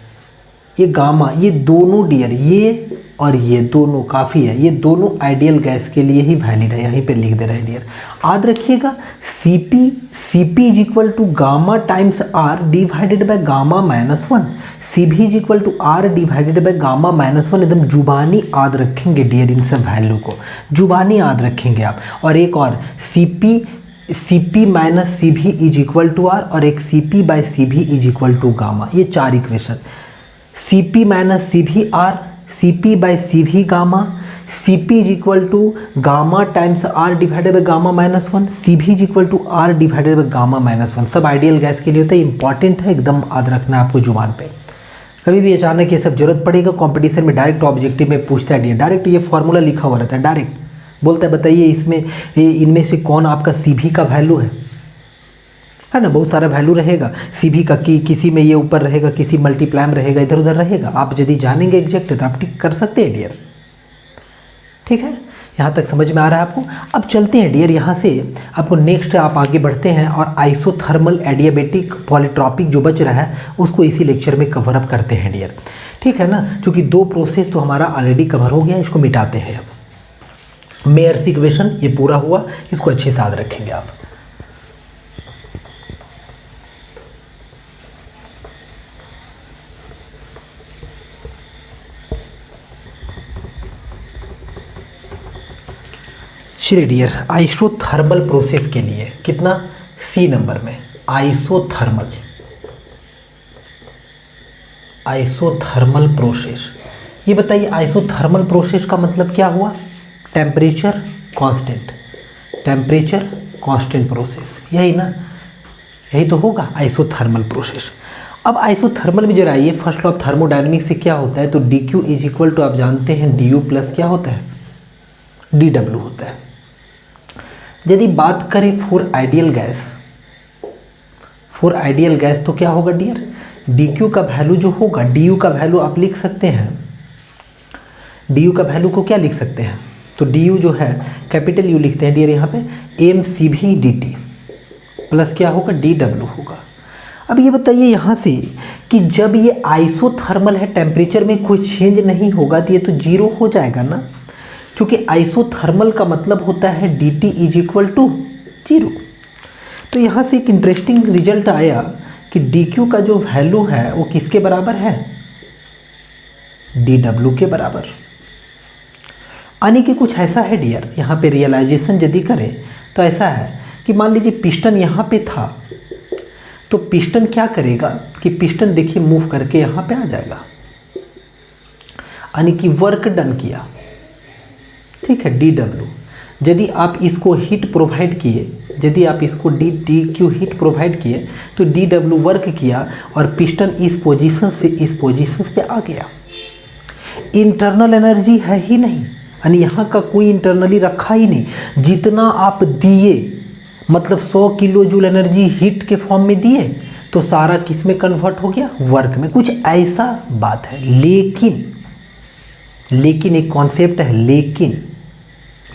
ये गामा, ये दोनों डियर, ये और ये दोनों काफ़ी है, ये दोनों आइडियल गैस के लिए ही वैलिड है। यहीं पे लिख दे रहे हैं डियर, याद रखिएगा। Cp is equal to gamma times R divided by gamma minus 1। Cv is equal to R divided by gamma minus 1। एकदम जुबानी याद रखेंगे डियर, इन सब वैल्यू को जुबानी याद रखेंगे आप। और एक और Cp minus Cv is equal to R, और एक Cp by Cv is equal to gamma. ये चार equation, Cp minus Cv R, Cp by Cv gamma, Cp is equal to gamma times R divided by gamma minus 1, Cv is equal to R divided by gamma minus 1। सब ideal gas के लिए होता है, important है, एकदम याद रखना आपको जुबान पे। कभी भी अचानक ये सब जरूरत पड़ेगा कंपटीशन में, डायरेक्ट ऑब्जेक्टिव में पूछता है, डायरेक्ट ये फॉर्मूला लिखा हुआ रहता है, डायरेक्ट बोलता है बताइए इसमें इनमें से कौन आपका Cv का वैल्यू है ना। बहुत सारा वैल्यू रहेगा Cv का, कि किसी में ये ऊपर रहेगा, किसी मल्टीप्लाई में रहेगा, इधर उधर रहेगा। आप यदि जानेंगे एग्जैक्ट तो आप टिक कर सकते हैं डियर। ठीक है, यहाँ तक समझ में आ रहा है आपको। अब चलते हैं डियर, यहाँ से आपको नेक्स्ट आप आगे बढ़ते हैं और आइसोथर्मल एडियाबेटिक पॉलीट्रॉपिक जो बच रहा है उसको इसी लेक्चर में कवर अप करते हैं डियर। ठीक है ना, क्योंकि दो प्रोसेस तो हमारा ऑलरेडी कवर हो गया, इसको मिटाते हैं। अब मेयर्स इक्वेशन ये पूरा हुआ, इसको अच्छे से याद रखेंगे आप। चलिए डियर, आइसोथर्मल प्रोसेस के लिए कितना सी नंबर में आइसोथर्मल प्रोसेस। ये बताइए आइसोथर्मल प्रोसेस का मतलब क्या हुआ? टेम्परेचर कांस्टेंट प्रोसेस, यही ना, यही तो होगा आइसोथर्मल प्रोसेस। अब आइसोथर्मल में जरा आइए, फर्स्ट लॉ ऑफ थर्मोडायनेमिक्स से क्या होता है, तो dq इज इक्वल टू आप जानते हैं du प्लस क्या होता है, dw होता है। यदि बात करें फॉर आइडियल गैस तो क्या होगा डियर, dq का वैल्यू जो होगा, du का वैल्यू आप लिख सकते हैं, du का वैल्यू को क्या लिख सकते हैं, तो डी यू जो है कैपिटल यू लिखते हैं डियर यहाँ पे, M C V D T plus क्या होगा, डी डब्ल्यू होगा। अब ये बताइए यहाँ से कि जब ये आइसोथर्मल है, टेम्परेचर में कोई चेंज नहीं होगा तो ये तो जीरो हो जाएगा ना, क्योंकि आइसोथर्मल का मतलब होता है d t is equal to zero. तो यहाँ से एक इंटरेस्टिंग रिजल्ट आया कि डी क्यू का जो वैल्यू है वो किसके बराबर है, डी डब्ल्यू के बराबर। यानी कि कुछ ऐसा है डियर, यहाँ पे रियलाइजेशन यदि करें तो ऐसा है कि मान लीजिए पिस्टन यहाँ पे था, तो पिस्टन क्या करेगा कि पिस्टन देखिए मूव करके यहाँ पे आ जाएगा, यानी कि वर्क डन किया, ठीक है, डी डब्ल्यू। यदि आप इसको हीट प्रोवाइड किए, यदि आप इसको डी क्यू हीट प्रोवाइड किए तो डी डब्ल्यू वर्क किया और पिस्टन इस पोजीशन से इस पोजीशन पे आ गया। इंटरनल एनर्जी है ही नहीं, यानी यहाँ का कोई इंटरनली रखा ही नहीं। जितना आप दिए, मतलब 100 किलो जूल एनर्जी हीट के फॉर्म में दिए तो सारा किस में कन्वर्ट हो गया, वर्क में। कुछ ऐसा बात है। लेकिन एक कॉन्सेप्ट है, लेकिन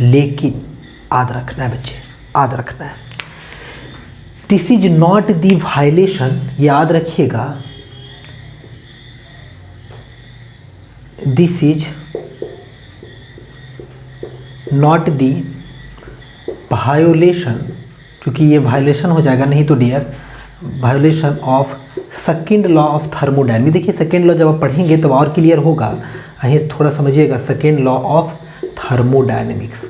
याद रखना है बच्चे, याद रखना है, this is not the violation, याद रखिएगा, this is not the violation, क्योंकि ये वायोलेशन हो जाएगा, नहीं तो dear violation of second law of thermodynamics. देखिए सेकेंड लॉ जब आप पढ़ेंगे तो और क्लियर होगा, यहीं थोड़ा समझिएगा। सेकेंड लॉ ऑफ थर्मोडायनेमिक्स,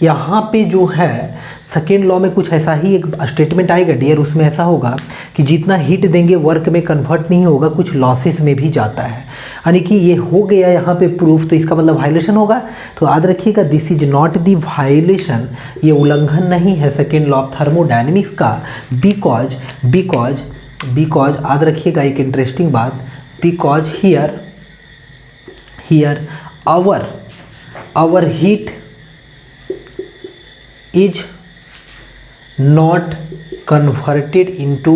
यहाँ पे जो है सेकेंड लॉ में कुछ ऐसा ही एक स्टेटमेंट आएगा डियर, उसमें ऐसा होगा कि जितना हीट देंगे वर्क में कन्वर्ट नहीं होगा, कुछ लॉसेस में भी जाता है। यानी कि ये हो गया यहाँ पे प्रूफ, तो इसका मतलब वायलेशन होगा। तो याद रखिएगा this is not the violation, ये उल्लंघन नहीं है सेकेंड लॉ ऑफ थर्मोडायनेमिक्स का, बिकॉज याद रखिएगा एक इंटरेस्टिंग बात, because here our heat is not converted into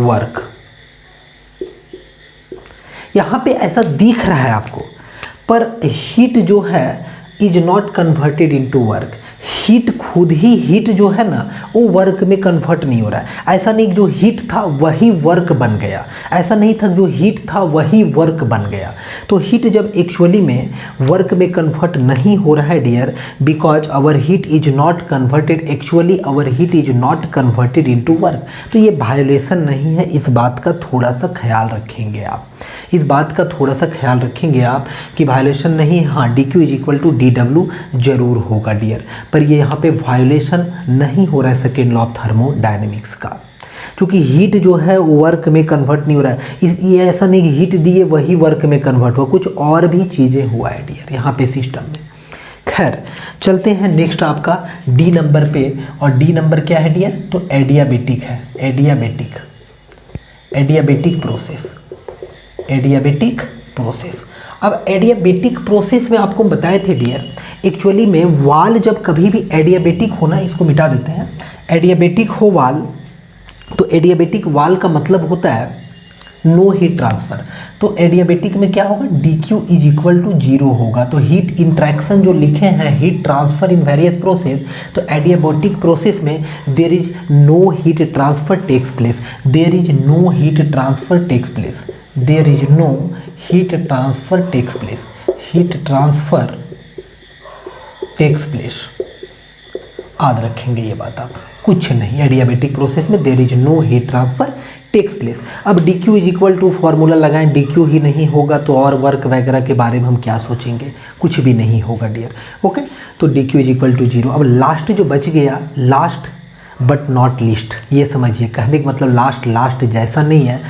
work। यहाँ पे ऐसा दिख रहा है आपको, पर हीट जो है is not converted into work. Heat खुद ही हीट जो है ना वो वर्क में कन्वर्ट नहीं हो रहा है। ऐसा नहीं जो हीट था वही वर्क बन गया, ऐसा नहीं था जो हीट था वही वर्क बन गया। तो हीट जब एक्चुअली में वर्क में कन्वर्ट नहीं हो रहा है dear, because our heat is not converted, actually our heat is not converted into work. तो ये वायोलेशन नहीं है, इस बात का थोड़ा सा ख्याल रखेंगे आप, इस बात का थोड़ा सा ख्याल रखेंगे आप कि वायोलेशन नहीं है। हाँ, d Q is equal to d डब्ल्यू जरूर होगा डियर, पर ये यहाँ पे वायोलेशन नहीं हो रहा है सेकेंड लॉ ऑफ थर्मोडायनेमिक्स का, क्योंकि हीट जो है वर्क में कन्वर्ट नहीं हो रहा है। ये ऐसा नहीं कि हीट दिए वही वर्क में कन्वर्ट हुआ, कुछ और भी चीज़ें हुआ है डियर यहाँ पे सिस्टम में। खैर चलते हैं नेक्स्ट आपका डी नंबर पे, और डी नंबर क्या है डियर, तो एडियाबेटिक है, एडियाबेटिक प्रोसेस। अब एडियाबेटिक प्रोसेस में आपको बताए थे डियर, एक्चुअली में वाल जब कभी भी एडियाबेटिक होना, इसको मिटा देते हैं, एडियाबेटिक हो वाल, तो एडियाबेटिक वाल का मतलब होता है नो हीट ट्रांसफ़र। तो एडियाबेटिक में क्या होगा, d Q is equal to zero होगा। तो हीट इंट्रैक्शन जो लिखे हैं, heat transfer in various process, तो एडियाबेटिक प्रोसेस में there is no heat transfer takes place, there is no heat transfer takes place, there is no heat transfer takes place, heat transfer takes place. याद रखेंगे ये बात आप, कुछ नहीं, adiabatic process में there is no heat transfer takes place. अब D Q is equal to formula लगाएं, डी क्यू ही नहीं होगा तो और वर्क वगैरह के बारे में हम क्या सोचेंगे, कुछ भी नहीं होगा डियर। ओके, तो d Q is equal to zero. अब लास्ट जो बच गया, लास्ट बट नॉट लीस्ट, ये समझिए, कहने का मतलब लास्ट जैसा नहीं है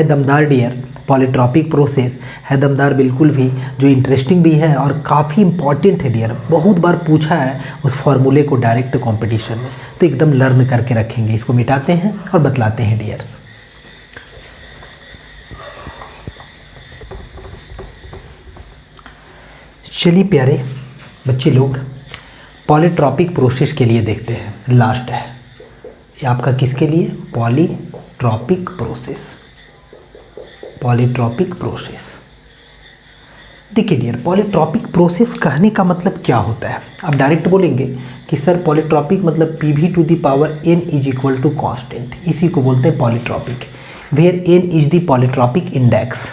दमदार डियर, पॉलीट्रॉपिक प्रोसेस है दमदार बिल्कुल भी, जो इंटरेस्टिंग भी है और काफ़ी इंपॉर्टेंट है डियर। बहुत बार पूछा है उस फॉर्मूले को डायरेक्ट कंपटीशन में, तो एकदम लर्न करके रखेंगे। इसको मिटाते हैं और बतलाते हैं डियर। चलिए प्यारे बच्चे लोग, पॉलीट्रॉपिक प्रोसेस के लिए देखते हैं, लास्ट है ये आपका, किसके लिए, पॉलीट्रॉपिक प्रोसेस। देखिए डियर, पॉलीट्रॉपिक प्रोसेस कहने का मतलब क्या होता है? आप डायरेक्ट बोलेंगे कि सर पॉलीट्रॉपिक मतलब PV to the power n is equal to constant, इसी को बोलते हैं polytropic, where n is the polytropic index,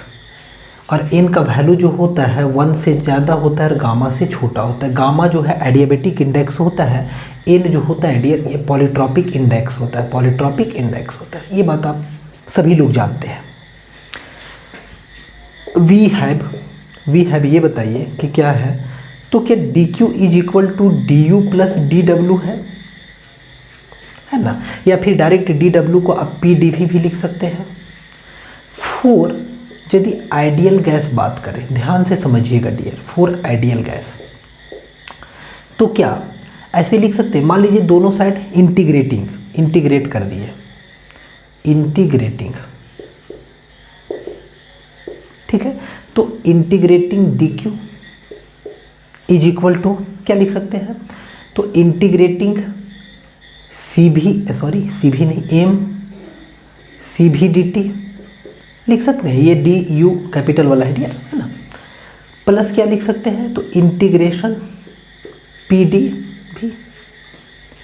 और n का वैल्यू जो होता है 1 से ज़्यादा होता है और गामा से छोटा होता है। गामा जो है एडियाबेटिक इंडेक्स होता है, n जो होता है डियर ये पॉलीट्रॉपिक इंडेक्स होता है, पॉलीट्रॉपिक इंडेक्स होता है। ये बात आप सभी लोग जानते हैं। वी हैव ये बताइए कि क्या है, तो क्या dq is equal to du plus dw है ना, या फिर डायरेक्ट dw को आप pdv भी लिख सकते हैं। 4 यदि आइडियल गैस बात करें, ध्यान से समझिएगा डियर, 4 आइडियल गैस, तो क्या ऐसे लिख सकते हैं, मान लीजिए दोनों साइड इंटीग्रेट कर दिए, इंटीग्रेटिंग, ठीक है, तो integrating dq is equal to क्या लिख सकते हैं, तो इंटीग्रेटिंग m cv dt लिख सकते हैं, ये du कैपिटल वाला है डियर, है ना, प्लस क्या लिख सकते हैं, तो इंटीग्रेशन pd भी,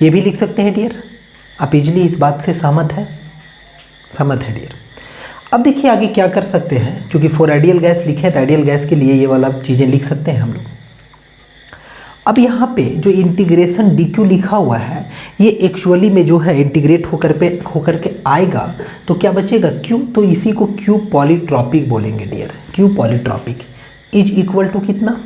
ये भी लिख सकते हैं डियर। आप इजली इस बात से सहमत है डियर। अब देखिए आगे क्या कर सकते हैं, क्योंकि 4 आइडियल गैस लिखे तो आइडियल गैस के लिए ये वाला चीज़ें लिख सकते हैं हम लोग। अब यहाँ पे जो इंटीग्रेशन dq लिखा हुआ है ये एक्चुअली में जो है इंटीग्रेट होकर के आएगा तो क्या बचेगा q, तो इसी को q पॉलीट्रॉपिक बोलेंगे dear, q polytropic is equal to कितना,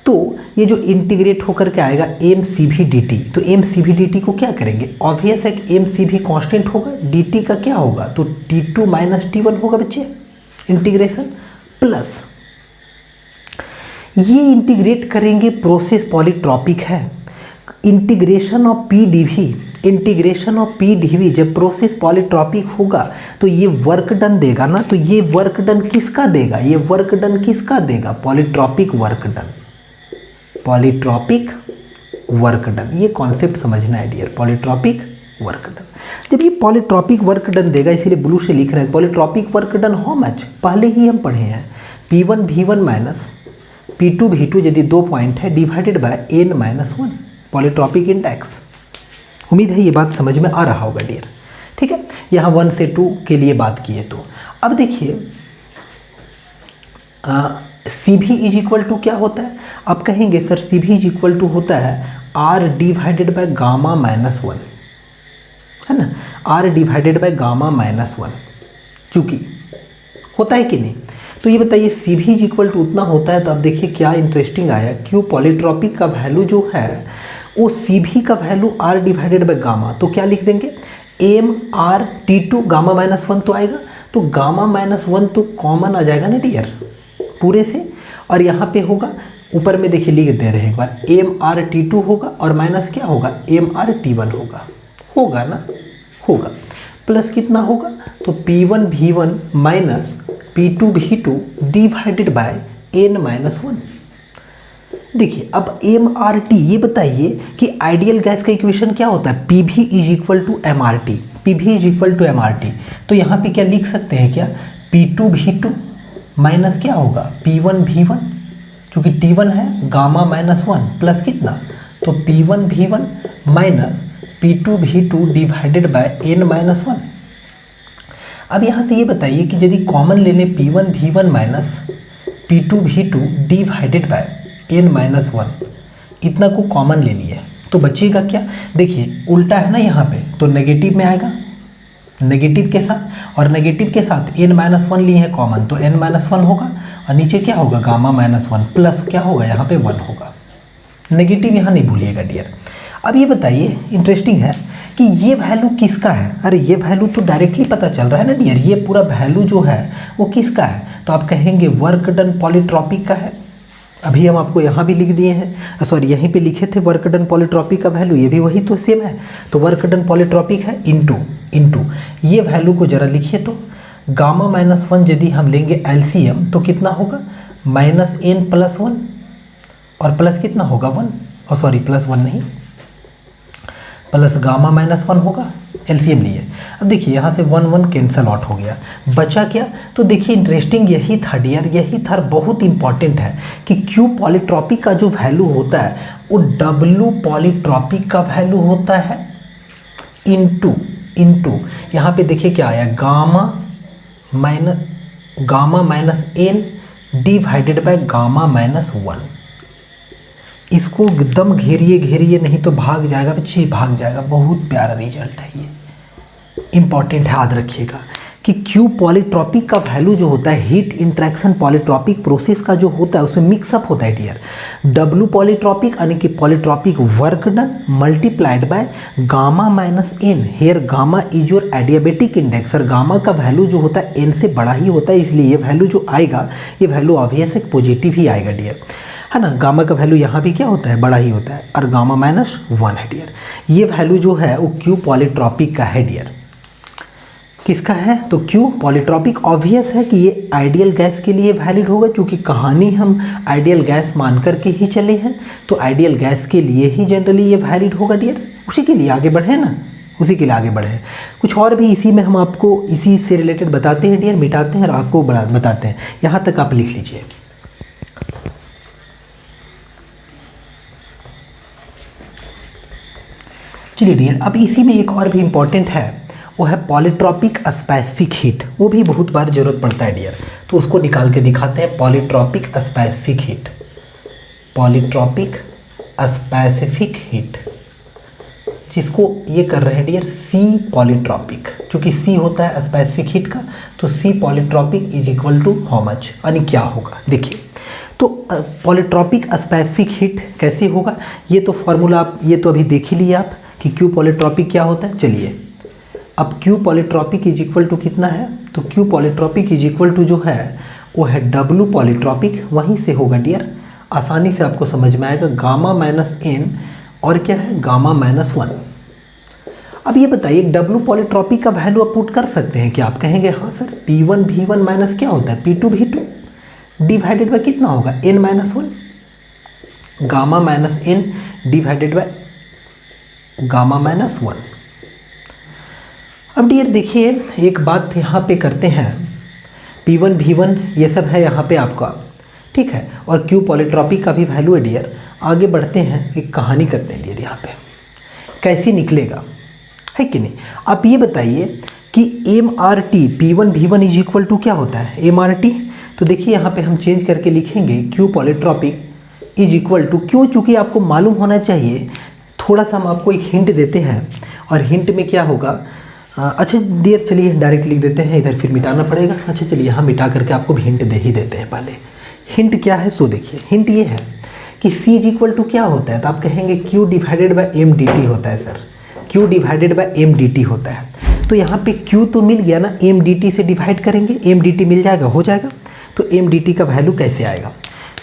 तो ये जो इंटीग्रेट होकर के आएगा mcv dt, तो mcv dt को क्या करेंगे, ऑब्वियस है कि mcv कांस्टेंट होगा, dt का क्या होगा, तो t2 माइनस t1 होगा बच्चे, इंटीग्रेशन प्लस ये इंटीग्रेट करेंगे, प्रोसेस पॉलीट्रॉपिक है, इंटीग्रेशन ऑफ pdv जब प्रोसेस पॉलीट्रॉपिक होगा तो ये वर्क डन देगा ना, तो ये वर्क डन किसका देगा, ये वर्क डन किसका देगा, पॉलीट्रॉपिक वर्क डन, ये कॉन्सेप्ट समझना है डियर, पॉलीट्रॉपिक वर्क डन। जब ये पॉलीट्रॉपिक वर्क डन देगा, इसीलिए ब्लू से लिख रहे हैं, polytropic work done how much, पहले ही हम पढ़े हैं, P1 V1 minus P2 V2 यदि 2 पॉइंट है divided by n-1 polytropic index. उम्मीद है ये बात समझ में आ रहा होगा डियर, ठीक है, यहाँ 1 से 2 के लिए बात की है। तो अब देखिए CV इज इक्वल टू क्या होता है, आप कहेंगे sir CV is equal to होता है R divided by gamma minus 1, है ना, R divided by gamma minus 1, चूँकि होता है कि नहीं, तो ये बताइए CV इज इक्वल टू उतना होता है। तो अब देखिए क्या इंटरेस्टिंग आया, क्यों पॉलीट्रॉपिक का वैल्यू जो है वो CV का value R divided by gamma, तो क्या लिख देंगे MRT2 गामा माइनस 1 तो आएगा, तो गामा माइनस 1 तो कॉमन आ जाएगा ना डियर पूरे से, और यहाँ पे होगा ऊपर में देखिए लिख दे रहे हैं एक बार, MRT2 होगा और माइनस क्या होगा MRT1 होगा ना, होगा, प्लस कितना होगा, तो P1 V1 minus P2 V2 divided by n-1। देखिए अब MRT, ये बताइए कि आइडियल गैस का इक्वेशन क्या होता है, PV is equal to MRT, PV is equal to MRT, तो यहाँ पे क्या लिख सकते हैं, क्या P2 V2 माइनस क्या होगा P1 V1, क्योंकि T1 है गामा माइनस 1 प्लस कितना, तो P1 V1 minus P2 V2 divided by n-1। अब यहाँ से ये बताइए कि यदि कॉमन ले लें P1 V1 minus P2 V2 divided by n-1, इतना को कॉमन ले लिए तो बचेगा क्या, देखिए उल्टा है ना यहाँ पे, तो नेगेटिव में आएगा, नेगेटिव के साथ, और नेगेटिव के साथ n-1 लिए हैं कॉमन, तो n-1 होगा, और नीचे क्या होगा गामा माइनस 1 प्लस क्या होगा यहाँ पे 1 होगा, नेगेटिव यहाँ नहीं भूलिएगा डियर। अब ये बताइए इंटरेस्टिंग है कि ये वैल्यू किसका है, अरे ये वैल्यू तो डायरेक्टली पता चल रहा है ना डियर, ये पूरा वैल्यू जो है वो किसका है, तो आप कहेंगे वर्क डन पॉलीट्रॉपिक का है, अभी हम आपको यहाँ भी लिख दिए हैं, सॉरी यहीं पे लिखे थे वर्क डन पॉलीट्रॉपिक का वैल्यू, ये भी वही तो सेम है, तो वर्क डन पॉलीट्रॉपिक है इनटू ये वैल्यू को जरा लिखिए, तो गामा माइनस 1 यदि हम लेंगे LCM तो कितना होगा -n+1 और प्लस कितना होगा 1, और सॉरी +1 नहीं, प्लस गामा -1 होगा एलसीएम लिए। अब देखिए यहाँ से 1 1 कैंसल आउट हो गया, बचा क्या? तो देखिए इंटरेस्टिंग यही था डियर, यही था, बहुत इंपॉर्टेंट है कि क्यू पॉलीट्रॉपिक का जो वैल्यू होता है वो डब्ल्यू पॉलीट्रॉपिक का वैल्यू होता है इनटू यहाँ पे देखिए क्या आया, gamma minus n divided by gamma minus 1। इसको एकदम घेरिए नहीं तो भाग जाएगा बच्चे, भाग जाएगा। बहुत प्यारा रिजल्ट है ये, इंपॉर्टेंट है, याद रखिएगा कि क्यू पॉलीट्रॉपिक का वैल्यू जो होता है हीट इंट्रैक्शन पॉलीट्रॉपिक प्रोसेस का जो होता है उसमें मिक्सअप होता है डियर। डब्ल्यू पॉलीट्रॉपिक यानी कि polytropic work done multiplied by gamma minus n. Here gamma is your adiabatic index, और गामा का वैल्यू जो होता है एन से बड़ा ही होता है, इसलिए ये वैल्यू जो आएगा ये वैल्यू ऑब्वियस है पॉजिटिव ही आएगा डियर, है ना। गामा का वैल्यू यहाँ भी क्या होता है, बड़ा ही होता है, और गामा माइनस 1 है डियर। ये वैल्यू जो है वो क्यू पॉलीट्रॉपिक का है डियर। किसका है? तो क्यू पॉलीट्रॉपिक। ऑब्वियस है कि ये आइडियल गैस के लिए वैलिड होगा, क्योंकि कहानी हम आइडियल गैस मान करके ही चले हैं, तो आइडियल गैस के लिए ही जनरली ये वैलिड होगा डियर। उसी के लिए आगे बढ़े ना, उसी के लिए आगे बढ़े। कुछ और भी इसी में हम आपको इसी से रिलेटेड बताते हैं डियर, मिटाते हैं और आपको बताते हैं। यहाँ तक आप लिख लीजिए। चलिए डियर, अब इसी में एक और भी इम्पॉर्टेंट है, वो है पॉलीट्रॉपिक स्पेसिफिक हीट। वो भी बहुत बार जरूरत पड़ता है डियर, तो उसको निकाल के दिखाते हैं। Polytropic specific heat, polytropic specific heat, जिसको ये कर रहे हैं डियर सी पॉलीट्रॉपिक। चूँकि सी होता है स्पेसिफिक हीट का, तो C polytropic is equal to how much, यानी क्या होगा। देखिए तो पॉलीट्रॉपिक स्पेसिफिक हीट कैसे होगा, ये तो फॉर्मूला आप ये तो अभी देख ही लिए आप कि क्यू पॉलीट्रॉपिक क्या होता है। चलिए अब q polytropic is equal to कितना है, तो q polytropic is equal to जो है वो है डब्ल्यू पॉलीट्रॉपिक। वहीं से होगा डियर, आसानी से आपको समझ में आएगा, गामा माइनस एन और क्या है, गामा माइनस 1। अब ये बताइए डब्ल्यू पॉलीट्रॉपिक का वैल्यू आप पुट कर सकते हैं क्या? आप कहेंगे हाँ सर, P1 V1 माइनस क्या होता है, P2 V2 डिवाइडेड बाय कितना होगा, n माइनस 1, गामा minus n divided by gamma minus 1। अब डियर देखिए एक बात यहाँ पे करते हैं, P1 V1 ये सब है यहाँ पे आपका, ठीक है, और क्यू पॉलीट्रॉपिक का भी वैल्यू है डियर। आगे बढ़ते हैं, एक कहानी करते हैं डियर, यहाँ पे कैसे निकलेगा, है कि नहीं। आप ये बताइए कि MRT P1 V1 is equal to क्या होता है, MRT। तो देखिए यहाँ पे हम चेंज करके लिखेंगे q polytropic is equal to, क्यों, चूँकि आपको मालूम होना चाहिए। थोड़ा सा हम आपको एक हिंट देते हैं, और हिंट में क्या होगा, अच्छा डियर चलिए डायरेक्ट लिख देते हैं, इधर फिर मिटाना पड़ेगा। अच्छा चलिए यहाँ मिटा करके आपको भी हिंट दे ही देते हैं। पहले हिंट क्या है, सो देखिए हिंट ये है कि C इज इक्वल टू क्या होता है, तो आप कहेंगे Q divided by m d t होता है sir, Q divided by m d t होता है। तो यहाँ पे Q तो मिल गया ना, एम डी टी से डिवाइड करेंगे, एम डी टी मिल जाएगा, हो जाएगा। तो एम डी टी का वैल्यू कैसे आएगा,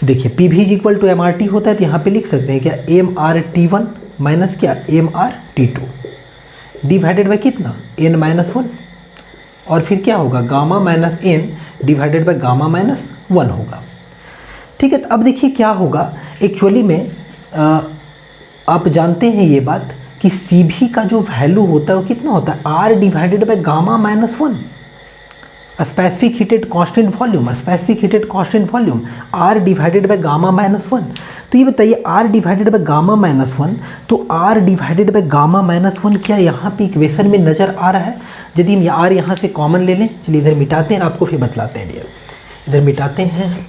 देखिए पी भी is equal to m are t होता है, तो यहाँ पे लिख सकते हैं क्या, एम आर टी 1 माइनस क्या, m are t 2 divided by कितना, n माइनस 1, और फिर क्या होगा, gamma minus n divided by gamma minus 1 होगा। ठीक है, तो अब देखिए क्या होगा, एक्चुअली में आप जानते हैं ये बात कि सी भी का जो वैल्यू होता है वो कितना होता है, r divided by gamma minus 1, specific heated constant volume, specific heated constant volume r divided by gamma minus 1। तो ये बताइए r divided by gamma minus 1, तो r divided by gamma minus 1 क्या यहाँ पे इक्वेशन में नज़र आ रहा है। यदि हम r यहाँ से कॉमन ले लें, चलिए इधर मिटाते हैं, आपको फिर बतलाते हैं डियर, इधर मिटाते हैं।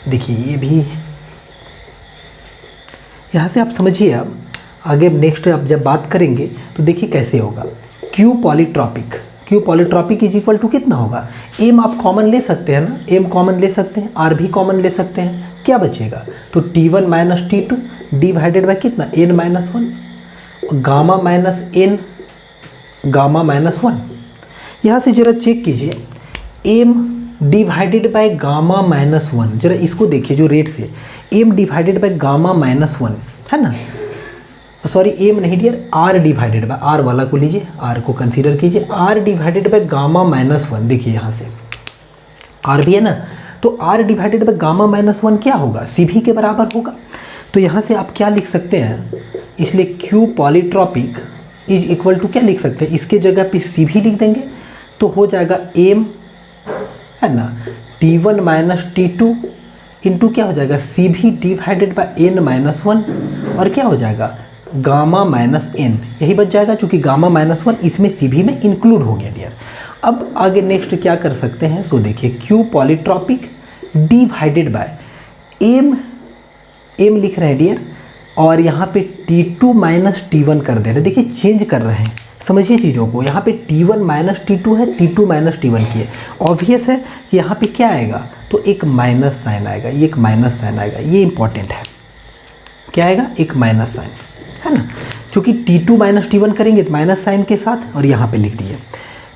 देखिए ये भी यहाँ से आप समझिए, अब आगे नेक्स्ट आप जब बात करेंगे तो देखिए कैसे होगा। Q polytropic is equal to कितना होगा, एम आप कॉमन ले सकते हैं ना, एम कॉमन ले सकते हैं, आर भी कॉमन ले सकते हैं, क्या बचेगा, तो T1 minus T2 divided by कितना, n माइनस 1, गामा माइनस n गामा माइनस 1। यहाँ से जरा चेक कीजिए, m divided by gamma minus 1, जरा इसको देखिए जो रेट से, m divided by gamma minus 1 है ना, सॉरी एम नहीं dear, r divided by, r वाला को लीजिए, आर को कंसीडर कीजिए, r divided by gamma minus 1। देखिए यहाँ से आर भी है ना, तो r divided by gamma minus 1 क्या होगा, सी भी के बराबर होगा। तो यहाँ से आप क्या लिख सकते हैं इसलिए Q polytropic is equal to क्या लिख सकते हैं, इसके जगह पे C भी लिख देंगे तो हो जाएगा M है ना T1 माइनस T2 इंटू क्या हो जाएगा C भी डिवाइडेड बाय N माइनस 1 और क्या हो जाएगा गामा माइनस N, यही बच जाएगा क्योंकि गामा माइनस 1 इसमें C भी में इंक्लूड हो गया डियर। अब आगे नेक्स्ट क्या कर सकते हैं, तो देखिए Q पॉलीट्रॉपिक डिवाइडेड बाय M लिख रहे हैं डियर और यहाँ पे T2 माइनस T1 कर दे रहे हैं, देखिए चेंज कर रहे हैं, समझिए चीज़ों को। यहाँ पे T1 माइनस T2 है, T2 माइनस T1 की है, ऑब्वियस है कि यहाँ पे क्या आएगा तो एक माइनस साइन आएगा, ये एक माइनस साइन आएगा, ये इंपॉर्टेंट है, क्या आएगा एक माइनस साइन है ना, क्योंकि T2 माइनस T1 करेंगे तो माइनस साइन के साथ और यहाँ पे लिख दिए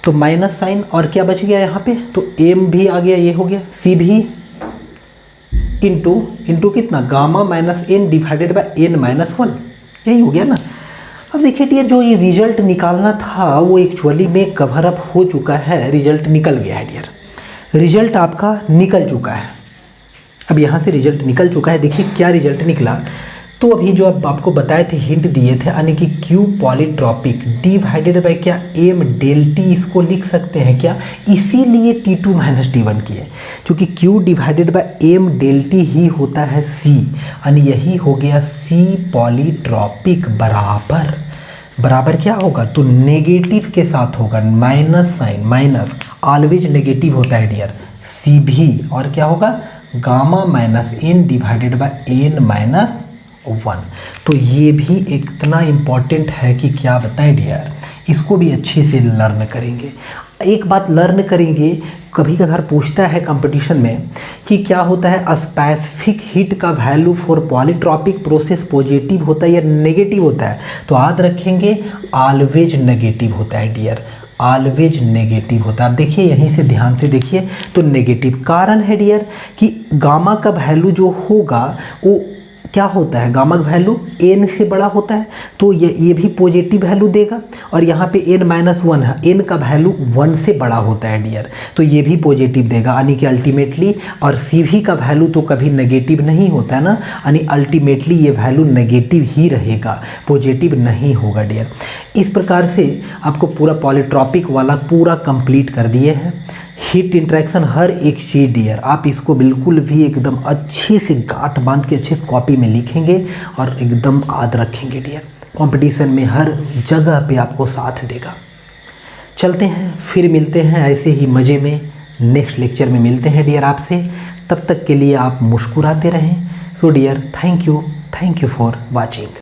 तो माइनस साइन और क्या बच गया यहाँ पे तो M भी आ गया, ये हो गया C भी इंटू कितना gamma minus N divided by N minus 1, यही हो गया ना। अब देखिए डियर जो ये रिजल्ट निकालना था वो एक्चुअली में कवर अप हो चुका है, रिजल्ट निकल गया है डियर, रिजल्ट आपका निकल चुका है। अब यहाँ से रिजल्ट निकल चुका है, देखिए क्या रिजल्ट निकला। तो अभी जो अब आपको बताए थे, हिंट दिए थे, यानी कि Q पॉलीट्रॉपिक डिवाइडेड बाय क्या M डेल T, इसको लिख सकते हैं क्या, इसीलिए T2 माइनस T1 की है, क्योंकि Q डिवाइडेड बाय M डेल T ही होता है C, यानी यही हो गया C पॉलीट्रॉपिक बराबर क्या होगा तो नेगेटिव के साथ होगा, minus sign, minus always negative होता है डियर, C भी और क्या होगा gamma minus N divided by N minus 1। तो ये भी इतना इम्पॉर्टेंट है कि क्या बताएं डियर, इसको भी अच्छे से लर्न करेंगे। एक बात लर्न करेंगे, कभी कभार पूछता है कंपटीशन में कि क्या होता है स्पेसिफिक हीट का value for polytropic process positive होता है या नेगेटिव होता है, तो याद रखेंगे ऑलवेज नेगेटिव होता है डियर, ऑलवेज नेगेटिव होता है। आप देखिए यहीं से ध्यान से देखिए तो नेगेटिव कारण है डियर कि गामा का वैल्यू जो होगा वो क्या होता है, गामा का वैल्यू n से बड़ा होता है तो ये भी पॉजिटिव वैल्यू देगा, और यहाँ पे n माइनस 1 है, n का वैल्यू 1 से बड़ा होता है डियर, तो ये भी पॉजिटिव देगा, यानी कि अल्टीमेटली, और CV का वैल्यू तो कभी नेगेटिव नहीं होता है ना, यानी अल्टीमेटली ये वैल्यू नेगेटिव ही रहेगा, पॉजिटिव नहीं होगा डियर। इस प्रकार से आपको पूरा पॉलीट्रॉपिक वाला पूरा कंप्लीट कर दिए हैं, हीट इंटरेक्शन हर एक चीज़ डियर, आप इसको बिल्कुल भी एकदम अच्छे से गांठ बांध के अच्छे से कॉपी में लिखेंगे और एकदम याद रखेंगे डियर, कंपटीशन में हर जगह पे आपको साथ देगा। चलते हैं, फिर मिलते हैं ऐसे ही मज़े में, नेक्स्ट लेक्चर में मिलते हैं डियर आपसे, तब तक के लिए आप मुस्कुराते रहें। So dear thank you for watching.